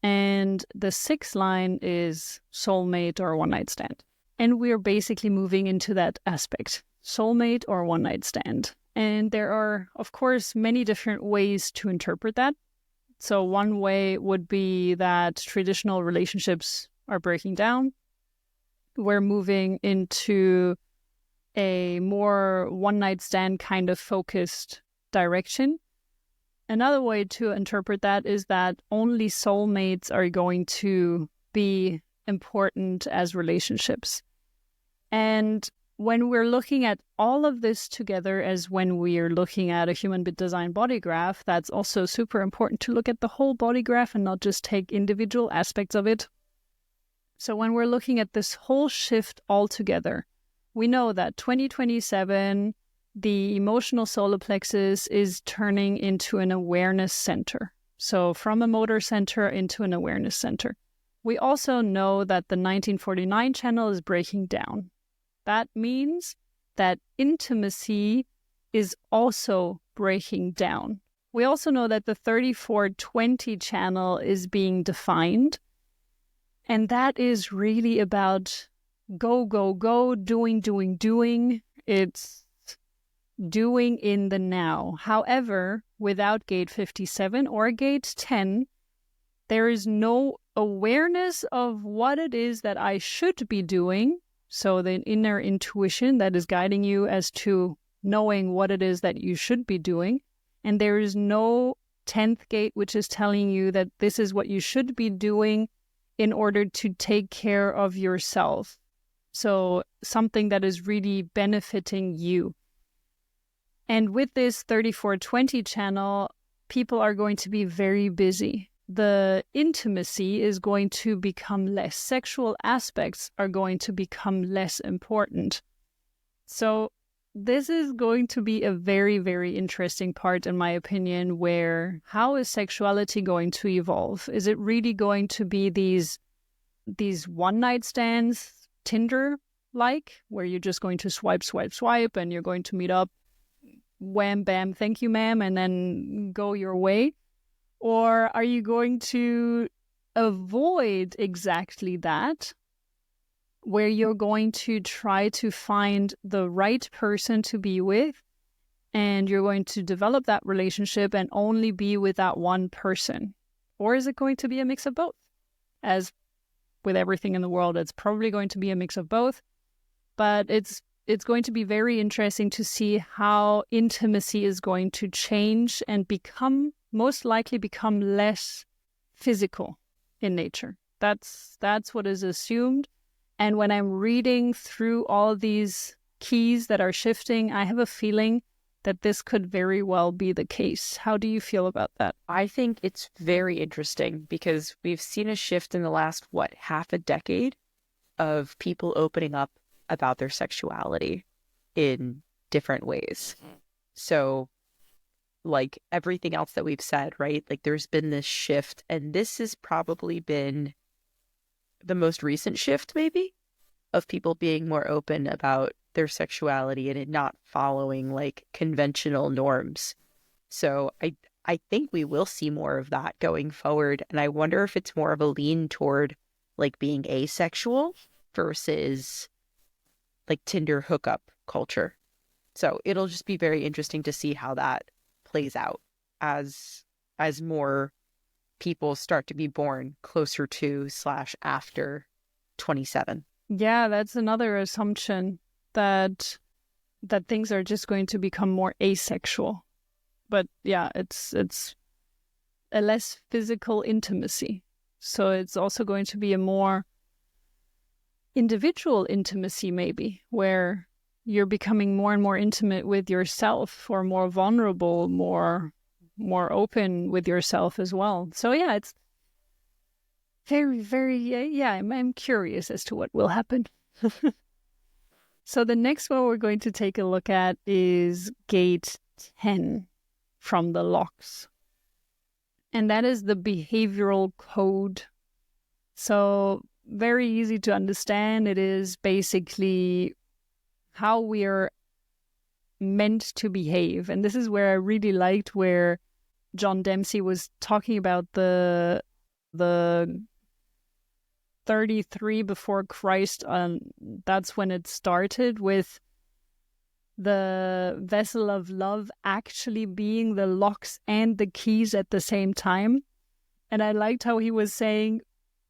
And the 6th line is soulmate or one night stand. And we're basically moving into that aspect, soulmate or one night stand. And there are, of course, many different ways to interpret that. So one way would be that traditional relationships are breaking down. We're moving into a more one-night stand kind of focused direction. Another way to interpret that is that only soulmates are going to be important as relationships. And when we're looking at all of this together as when we are looking at a human design body graph, that's also super important to look at the whole body graph and not just take individual aspects of it. So when we're looking at this whole shift all together, we know that 2027, the emotional solar plexus is turning into an awareness center. So from a motor center into an awareness center. We also know that the 1949 channel is breaking down. That means that intimacy is also breaking down. We also know that the 3420 channel is being defined. And that is really about go, go, go, doing, doing, doing. It's doing in the now. However, without gate 57 or gate 10, there is no awareness of what it is that I should be doing. So the inner intuition that is guiding you as to knowing what it is that you should be doing. And there is no 10th gate, which is telling you that this is what you should be doing in order to take care of yourself. So something that is really benefiting you. And with this 3420 channel, people are going to be very busy. The intimacy is going to become less. Sexual aspects are going to become less important. So this is going to be a very, very interesting part, in my opinion, where how is sexuality going to evolve? Is it really going to be these one-night stands, Tinder-like, where you're just going to swipe, swipe, swipe, and you're going to meet up, wham, bam, thank you, ma'am, and then go your way? Or are you going to avoid exactly that, where you're going to try to find the right person to be with, and you're going to develop that relationship and only be with that one person? Or is it going to be a mix of both? As with everything in the world, it's probably going to be a mix of both. But it's going to be very interesting to see how intimacy is going to change and most likely become less physical in nature. That's what is assumed. And when I'm reading through all these keys that are shifting, I have a feeling that this could very well be the case. How do you feel about that? I think it's very interesting because we've seen a shift in the last, half a decade of people opening up about their sexuality in different ways. So, like everything else that we've said, right? Like there's been this shift, and this has probably been the most recent shift, maybe, of people being more open about their sexuality and it not following like conventional norms. So I think we will see more of that going forward. And I wonder if it's more of a lean toward like being asexual versus like Tinder hookup culture. So it'll just be very interesting to see how that plays out as more people start to be born closer to / after 27. Yeah, that's another assumption that things are just going to become more asexual. But yeah, it's a less physical intimacy. So it's also going to be a more individual intimacy, maybe, where you're becoming more and more intimate with yourself, or more vulnerable, more open with yourself as well. So yeah, it's very, very, I'm curious as to what will happen. So the next one we're going to take a look at is gate 10 from the locks. And that is the behavioral code. So very easy to understand. It is basically how we are meant to behave. And this is where I really liked where John Dempsey was talking about the 33 before Christ. That's when it started, with the vessel of love actually being the locks and the keys at the same time. And I liked how he was saying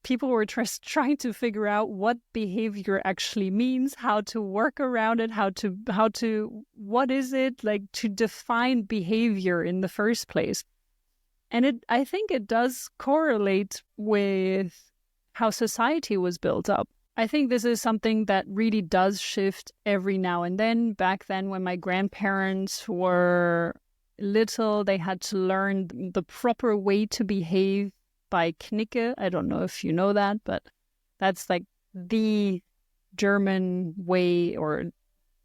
people were trying to figure out what behavior actually means, how to work around it, what is it, like, to define behavior in the first place. And I think it does correlate with how society was built up. I think this is something that really does shift every now and then. Back then, when my grandparents were little, they had to learn the proper way to behave by Knicke. I don't know if you know that, but that's like the German way, or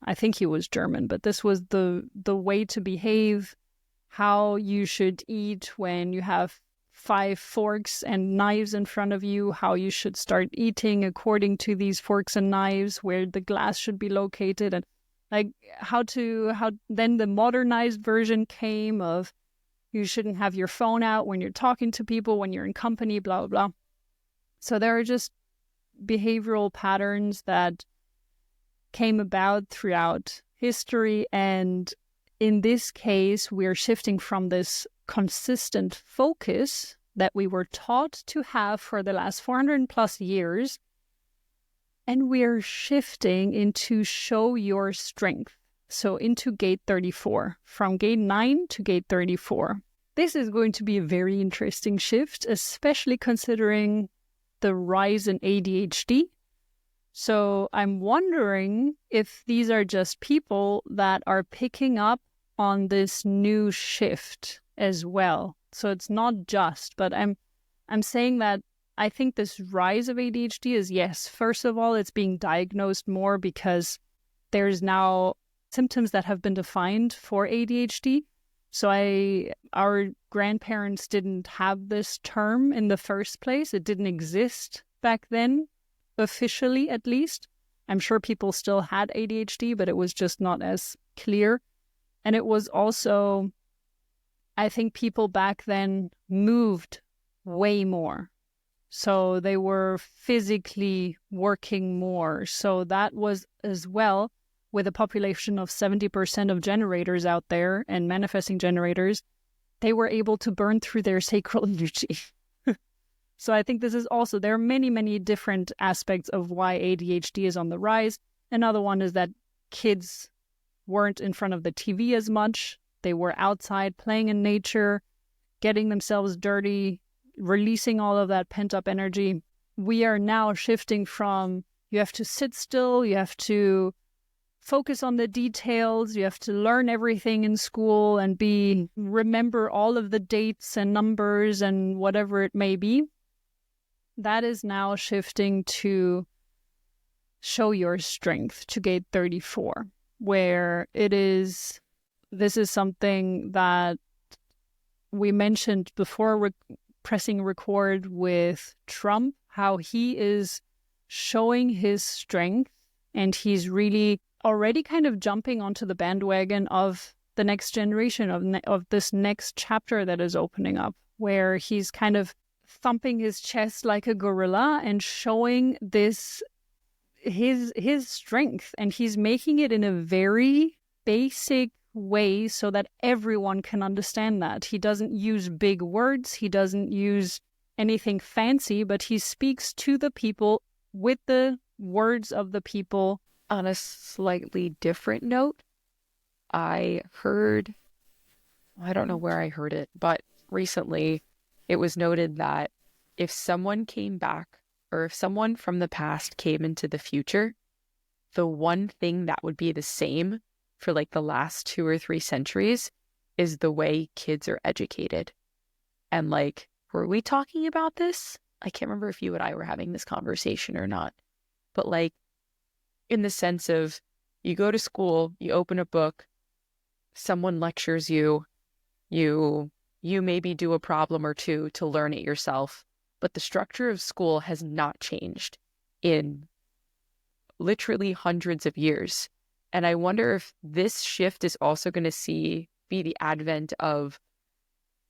I think he was German, but this was the way to behave, how you should eat when you have 5 forks and knives in front of you, how you should start eating according to these forks and knives, where the glass should be located, and like how then the modernized version came of you shouldn't have your phone out when you're talking to people, when you're in company, blah, blah, blah. So there are just behavioral patterns that came about throughout history. And in this case, we're shifting from this consistent focus that we were taught to have for the last 400 plus years, and we're shifting into show your strength. So into gate 34, from gate 9 to gate 34. This is going to be a very interesting shift, especially considering the rise in ADHD. So I'm wondering if these are just people that are picking up on this new shift as well. So it's not just, but I'm saying that I think this rise of ADHD is, yes, first of all, it's being diagnosed more because there's now symptoms that have been defined for ADHD. So our grandparents didn't have this term in the first place. It didn't exist back then, officially at least. I'm sure people still had ADHD, but it was just not as clear. And it was also, I think people back then moved way more. So they were physically working more. So that was as well, with a population of 70% of generators out there and manifesting generators, they were able to burn through their sacral energy. So I think this is also, there are many, many different aspects of why ADHD is on the rise. Another one is that kids weren't in front of the TV as much. They were outside playing in nature, getting themselves dirty, releasing all of that pent-up energy. We are now shifting from you have to sit still, you have to focus on the details, you have to learn everything in school and remember all of the dates and numbers and whatever it may be. That is now shifting to show your strength, to gate 34, where this is something that we mentioned before pressing record with Trump, how he is showing his strength and he's really already kind of jumping onto the bandwagon of the next generation, of this next chapter that is opening up, where he's kind of thumping his chest like a gorilla and showing his strength, and he's making it in a very basic way so that everyone can understand that. He doesn't use big words, he doesn't use anything fancy, but he speaks to the people with the words of the people. On a slightly different note, I don't know where I heard it, but recently it was noted that if someone came back, or if someone from the past came into the future, the one thing that would be the same for like the last 2 or 3 centuries is the way kids are educated. And like, were we talking about this? I can't remember if you and I were having this conversation or not, but like, in the sense of you go to school, you open a book, someone lectures you, you maybe do a problem or two to learn it yourself, but the structure of school has not changed in literally hundreds of years. And I wonder if this shift is also going to be the advent of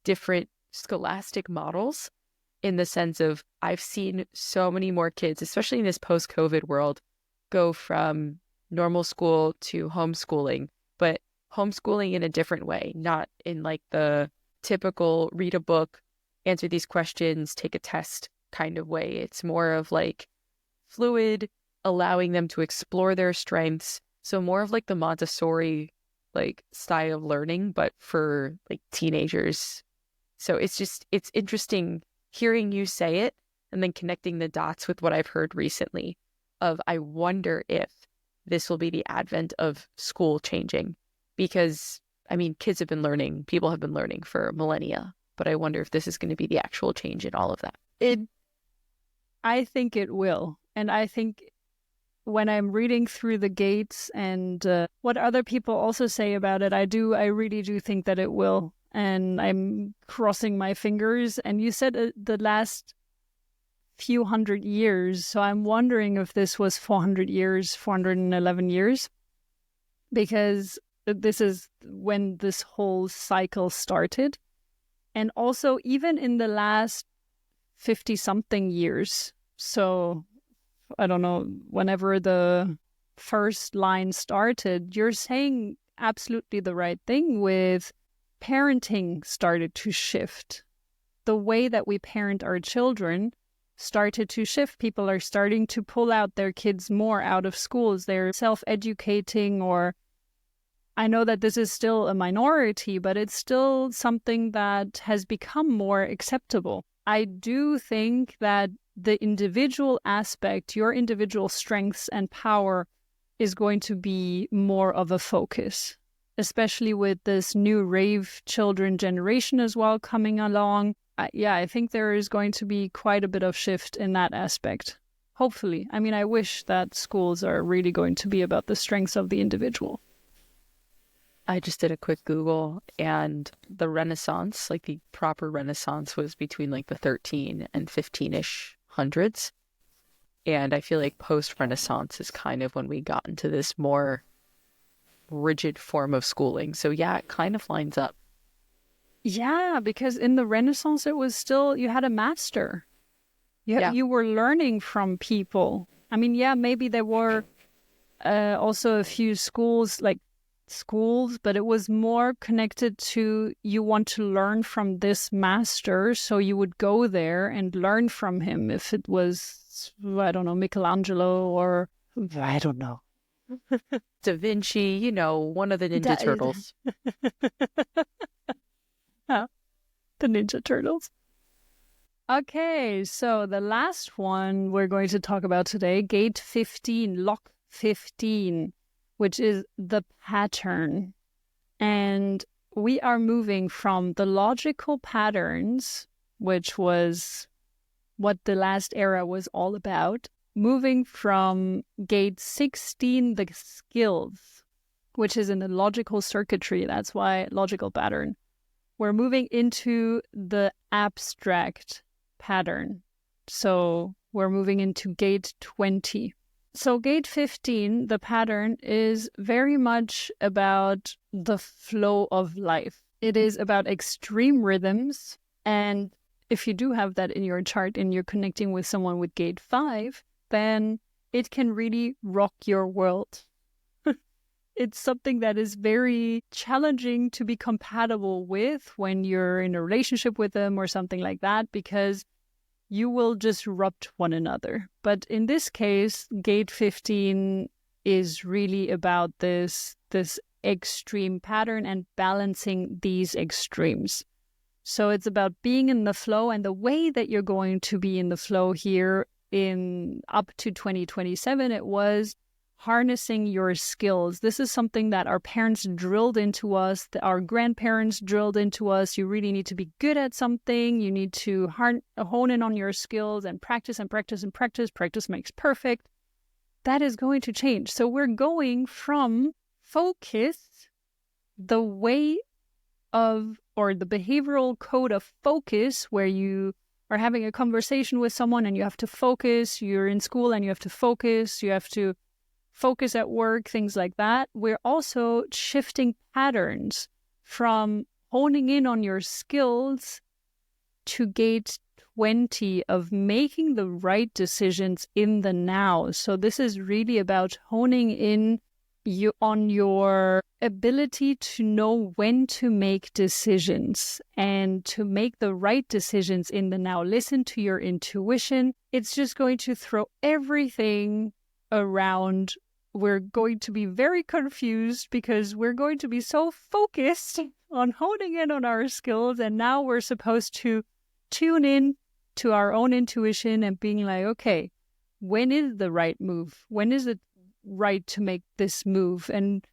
different scholastic models, in the sense of I've seen so many more kids, especially in this post-COVID world, go from normal school to homeschooling, but homeschooling in a different way, not in like the typical read a book, answer these questions, take a test kind of way. It's more of like fluid, allowing them to explore their strengths. So more of like the Montessori like style of learning, but for like teenagers. So it's interesting hearing you say it and then connecting the dots with what I've heard recently of, I wonder if this will be the advent of school changing, because I mean, kids have been learning, people have been learning for millennia, but I wonder if this is going to be the actual change in all of that. I think it will. And I think when I'm reading through the gates and what other people also say about it, I really do think that it will. And I'm crossing my fingers. And you said the last few hundred years. So I'm wondering if this was 400 years, 411 years, because this is when this whole cycle started. And also even in the last 50-something years. So I don't know, whenever the first line started, you're saying absolutely the right thing with parenting started to shift. The way that we parent our children started to shift. People are starting to pull out their kids more out of schools. They're self-educating, or I know that this is still a minority, but it's still something that has become more acceptable. I do think that the individual aspect, your individual strengths and power, is going to be more of a focus, especially with this new rave children generation as well coming along. I think there is going to be quite a bit of shift in that aspect. Hopefully. I mean, I wish that schools are really going to be about the strengths of the individual. I just did a quick Google, and the Renaissance, like the proper Renaissance, was between like the 13 and 15-ish hundreds. And I feel like post-Renaissance is kind of when we got into this more rigid form of schooling. So yeah, it kind of lines up. Yeah, because in the Renaissance, it was still, you had a master. You were learning from people. I mean, yeah, maybe there were also a few schools, but it was more connected to you want to learn from this master, so you would go there and learn from him. If it was, I don't know, Michelangelo or I don't know, Da Vinci, one of the Ninja Turtles. Oh, the Ninja Turtles. Okay, so the last one we're going to talk about today, Gate 15, Lock 15, which is the pattern. And we are moving from the logical patterns, which was what the last era was all about, moving from Gate 16, the skills, which is in the logical circuitry. That's why logical pattern. We're moving into the abstract pattern. So we're moving into Gate 20. So Gate 15, the pattern, is very much about the flow of life. It is about extreme rhythms. And if you do have that in your chart and you're connecting with someone with Gate 5, then it can really rock your world. It's something that is very challenging to be compatible with when you're in a relationship with them or something like that, because you will disrupt one another. But in this case, Gate 15 is really about this extreme pattern and balancing these extremes. So it's about being in the flow, and the way that you're going to be in the flow here in up to 2027, it was harnessing your skills. This is something that our parents drilled into us, that our grandparents drilled into us. You really need to be good at something. You need to hone in on your skills and practice and practice and practice. Practice makes perfect. That is going to change. So we're going from focus, the way of, or the behavioral code of focus, where you are having a conversation with someone and you have to focus. You're in school and you have to focus. You have to focus at work, things like that. We're also shifting patterns from honing in on your skills to Gate 20 of making the right decisions in the now. So this is really about honing in on your ability to know when to make decisions and to make the right decisions in the now. Listen to your intuition. It's just going to throw everything around. We're going to be very confused because we're going to be so focused on honing in on our skills, and now we're supposed to tune in to our own intuition and being like, okay, when is the right move? When is it right to make this move? And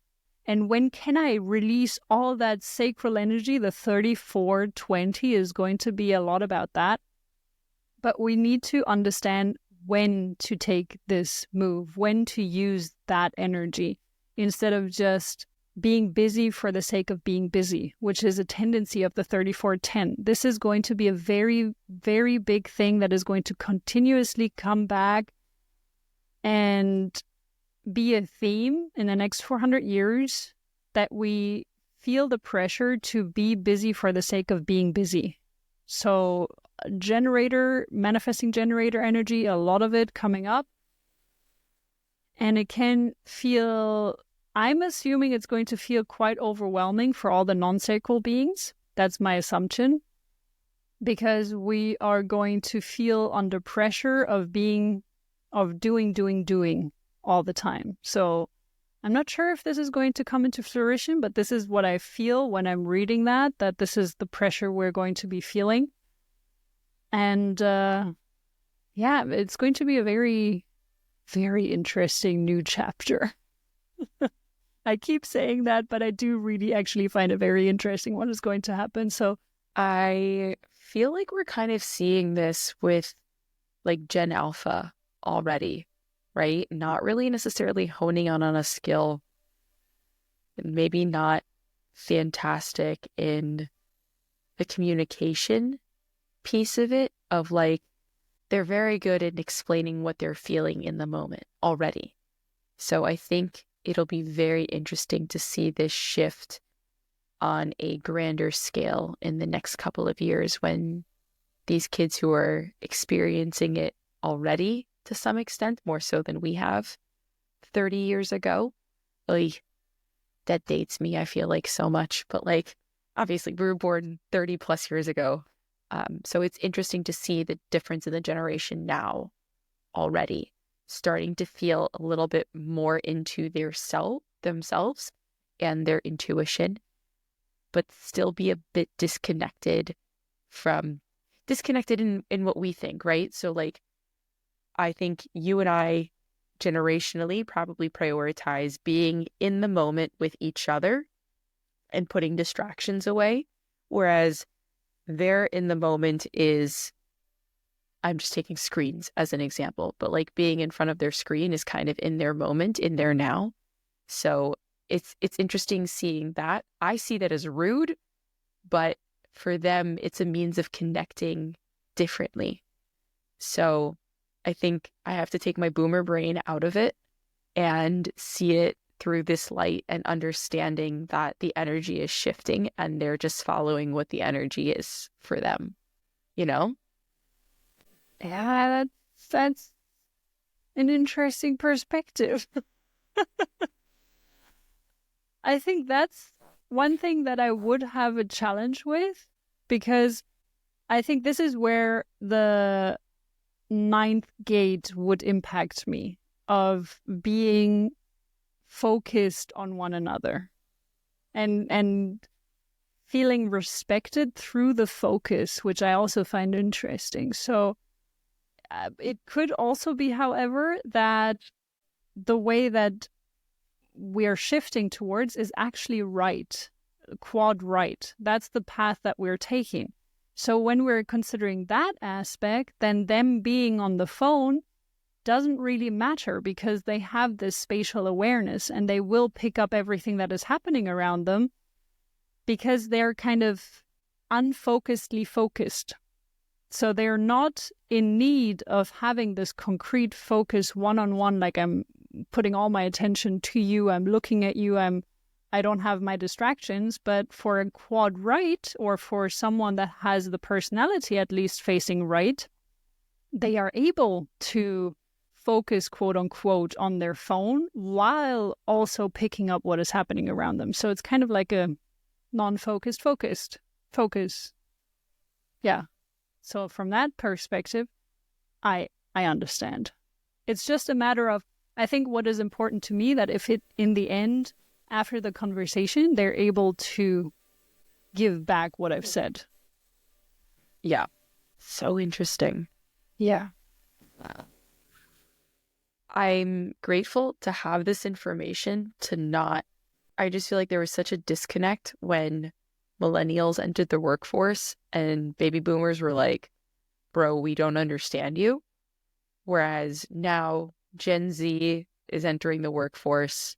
when can I release all that sacral energy? The 3420 is going to be a lot about that. But we need to understand when to take this move, when to use that energy, instead of just being busy for the sake of being busy, which is a tendency of the 3410. This is going to be a very, very big thing that is going to continuously come back and be a theme in the next 400 years, that we feel the pressure to be busy for the sake of being busy. So manifesting generator energy, a lot of it coming up. And it can feel, I'm assuming it's going to feel quite overwhelming for all the non-sacral beings. That's my assumption. Because we are going to feel under pressure of doing all the time. So I'm not sure if this is going to come into fruition, but this is what I feel when I'm reading that this is the pressure we're going to be feeling. And it's going to be a very, very interesting new chapter. I keep saying that, but I do really actually find it very interesting what is going to happen. So I feel like we're kind of seeing this with like Gen Alpha already, right? Not really necessarily honing on a skill, maybe not fantastic in the communication piece of it, of like, they're very good at explaining what they're feeling in the moment already. So I think it'll be very interesting to see this shift on a grander scale in the next couple of years, when these kids who are experiencing it already to some extent, more so than we have 30 years ago. Like, that dates me, I feel like, so much. But like, obviously we were born 30 plus years ago. So it's interesting to see the difference in the generation now already. starting to feel a little bit more into themselves and their intuition, but still be a bit disconnected in what we think, right? So like, I think you and I generationally probably prioritize being in the moment with each other and putting distractions away. Whereas their in the moment is, I'm just taking screens as an example, but like being in front of their screen is kind of in their moment, in their now. So it's interesting seeing that. I see that as rude, but for them, it's a means of connecting differently. So I think I have to take my boomer brain out of it and see it through this light and understanding that the energy is shifting and they're just following what the energy is for them, you know? Yeah, that's an interesting perspective. I think that's one thing that I would have a challenge with, because I think this is where the ninth gate would impact me, of being focused on one another and feeling respected through the focus, which I also find interesting. So it could also be, however, that the way that we're shifting towards is actually right, quad right. That's the path that we're taking. So when we're considering that aspect, then them being on the phone doesn't really matter, because they have this spatial awareness and they will pick up everything that is happening around them, because they're kind of unfocusedly focused. So they're not in need of having this concrete focus one-on-one, like I'm putting all my attention to you, I'm looking at you, I don't have my distractions. But for a quad right, or for someone that has the personality at least facing right, they are able to focus, quote unquote, on their phone while also picking up what is happening around them. So it's kind of like a non-focused focus. Yeah. So from that perspective, I understand. It's just a matter of, I think what is important to me, that if it, in the end, after the conversation, they're able to give back what I've said. Yeah. So interesting. Yeah. I'm grateful to have this information, I just feel like there was such a disconnect when millennials entered the workforce and baby boomers were like, bro, we don't understand you. Whereas now Gen Z is entering the workforce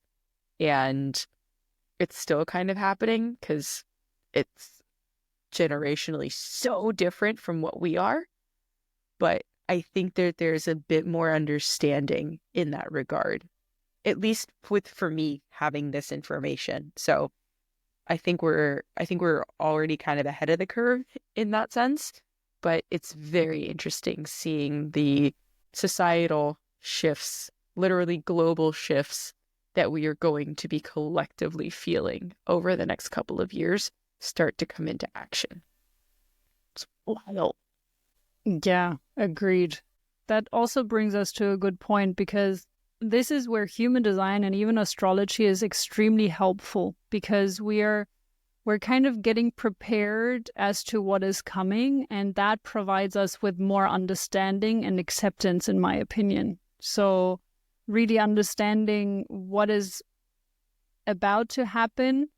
and it's still kind of happening because it's generationally so different from what we are. But I think that there's a bit more understanding in that regard, at least for me having this information. So I think we're already kind of ahead of the curve in that sense, but it's very interesting seeing the societal shifts, literally global shifts, that we are going to be collectively feeling over the next couple of years start to come into action. It's wild. Yeah, agreed. That also brings us to a good point, because this is where human design and even astrology is extremely helpful, because we're kind of getting prepared as to what is coming, and that provides us with more understanding and acceptance, in my opinion. So really understanding what is about to happen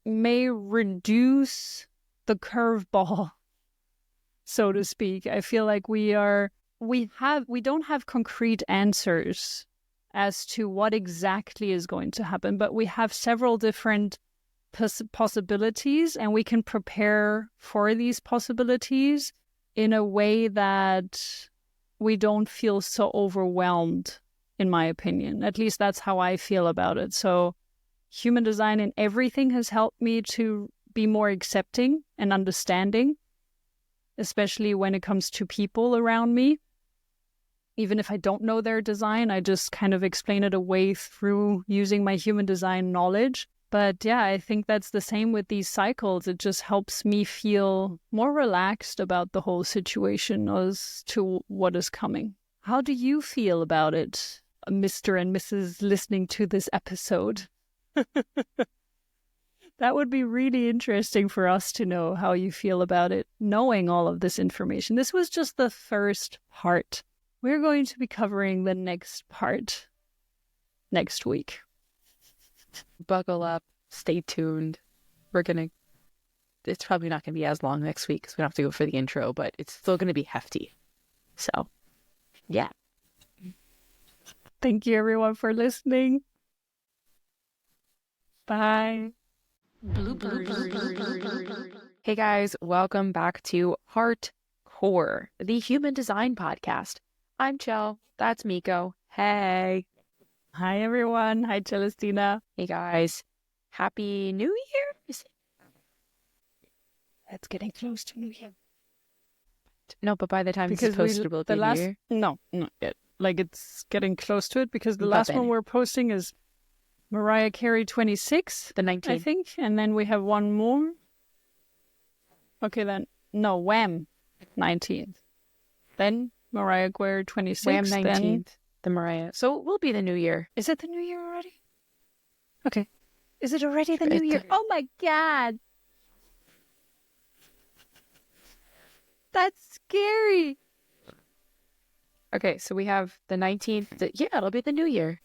may reduce the curveball, so to speak. I feel like we don't have concrete answers as to what exactly is going to happen, but we have several different possibilities, and we can prepare for these possibilities in a way that we don't feel so overwhelmed, in my opinion. At least that's how I feel about it. So human design in everything has helped me to be more accepting and understanding, especially when it comes to people around me. Even if I don't know their design, I just kind of explain it away through using my human design knowledge. But yeah, I think that's the same with these cycles. It just helps me feel more relaxed about the whole situation as to what is coming. How do you feel about it? Mr. and Mrs. listening to this episode. That would be really interesting for us to know how you feel about it, knowing all of this information. This was just the first part. We're going to be covering the next part next week. Buckle up. Stay tuned. It's probably not going to be as long next week because we don't have to go for the intro, but it's still going to be hefty. So, yeah. Thank you, everyone, for listening. Bye. Hey guys, welcome back to HeartCore, the human design podcast. I'm Chell. That's Miko. Hey. Hi, everyone. Hi, Celestina. Hey guys. Happy New Year? It's getting close to New Year. No, but by the time this is posted, will it be New Year? No, not yet. Like, it's getting close to it because the last one we're posting is Mariah Carey 26. The 19th. I think. And then we have one more. Okay, then. No, Wham! 19th. Then Mariah Carey 26. Wham! 19th. Then... The Mariah. So it will be the New Year. Is it the New Year already? Okay. Is it already the New Year? Oh my God. That's scary. Okay, so we have the 19th. Yeah, it'll be the New Year.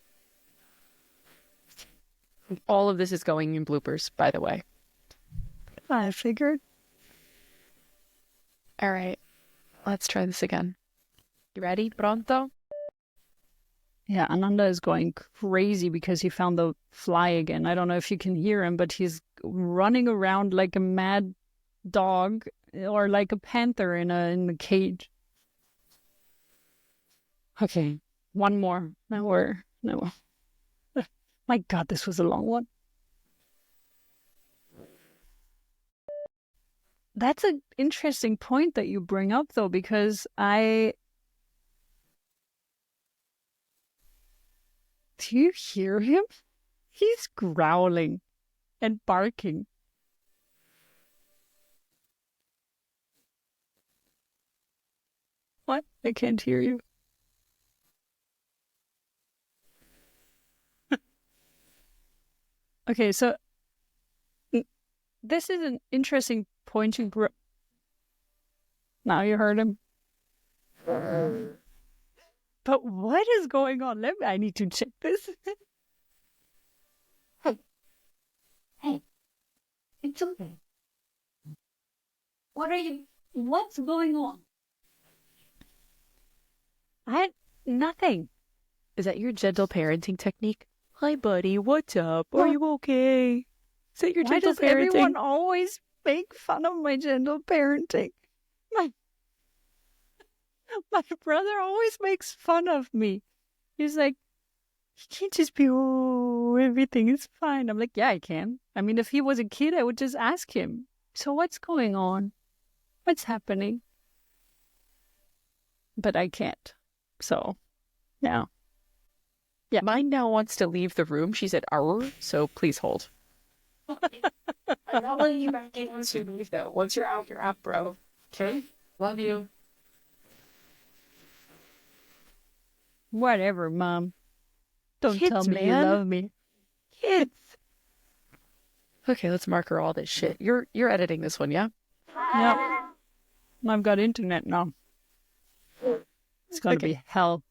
All of this is going in bloopers, by the way. I figured. All right, let's try this again. You ready? Pronto? Yeah, Ananda is going crazy because he found the fly again. I don't know if you can hear him, but he's running around like a mad dog or like a panther in a cage. Okay, one more. No. My God, this was a long one. That's an interesting point that you bring up, though, because do you hear him? He's growling and barking. What? I can't hear you. Okay, so this is an interesting point you brought. Now you heard him. But what is going on? I need to check this. Hey, it's okay. What's going on? Nothing. Is that your gentle parenting technique? Hi, buddy. What's up? Are you okay? Is that your gentle parenting? Why does everyone always make fun of my gentle parenting? My brother always makes fun of me. He's like, you can't just be, oh, everything is fine. I'm like, yeah, I can. I mean, if he was a kid, I would just ask him, so what's going on? What's happening? But I can't. So, yeah. Yeah. Mine now wants to leave the room. She said, "Arr," so please hold. I'm not letting you back in once you leave, though. Once you're out, bro. Okay? Love you. Whatever, Mom. Don't Kids, tell me man. you love me. Kids. Okay, let's marker all this shit. You're editing this one, yeah? Yep. I've got internet now. It's gonna be hell.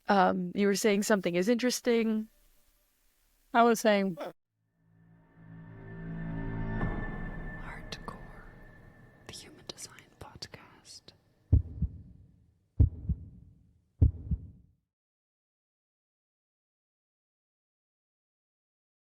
You were saying something is interesting. I was saying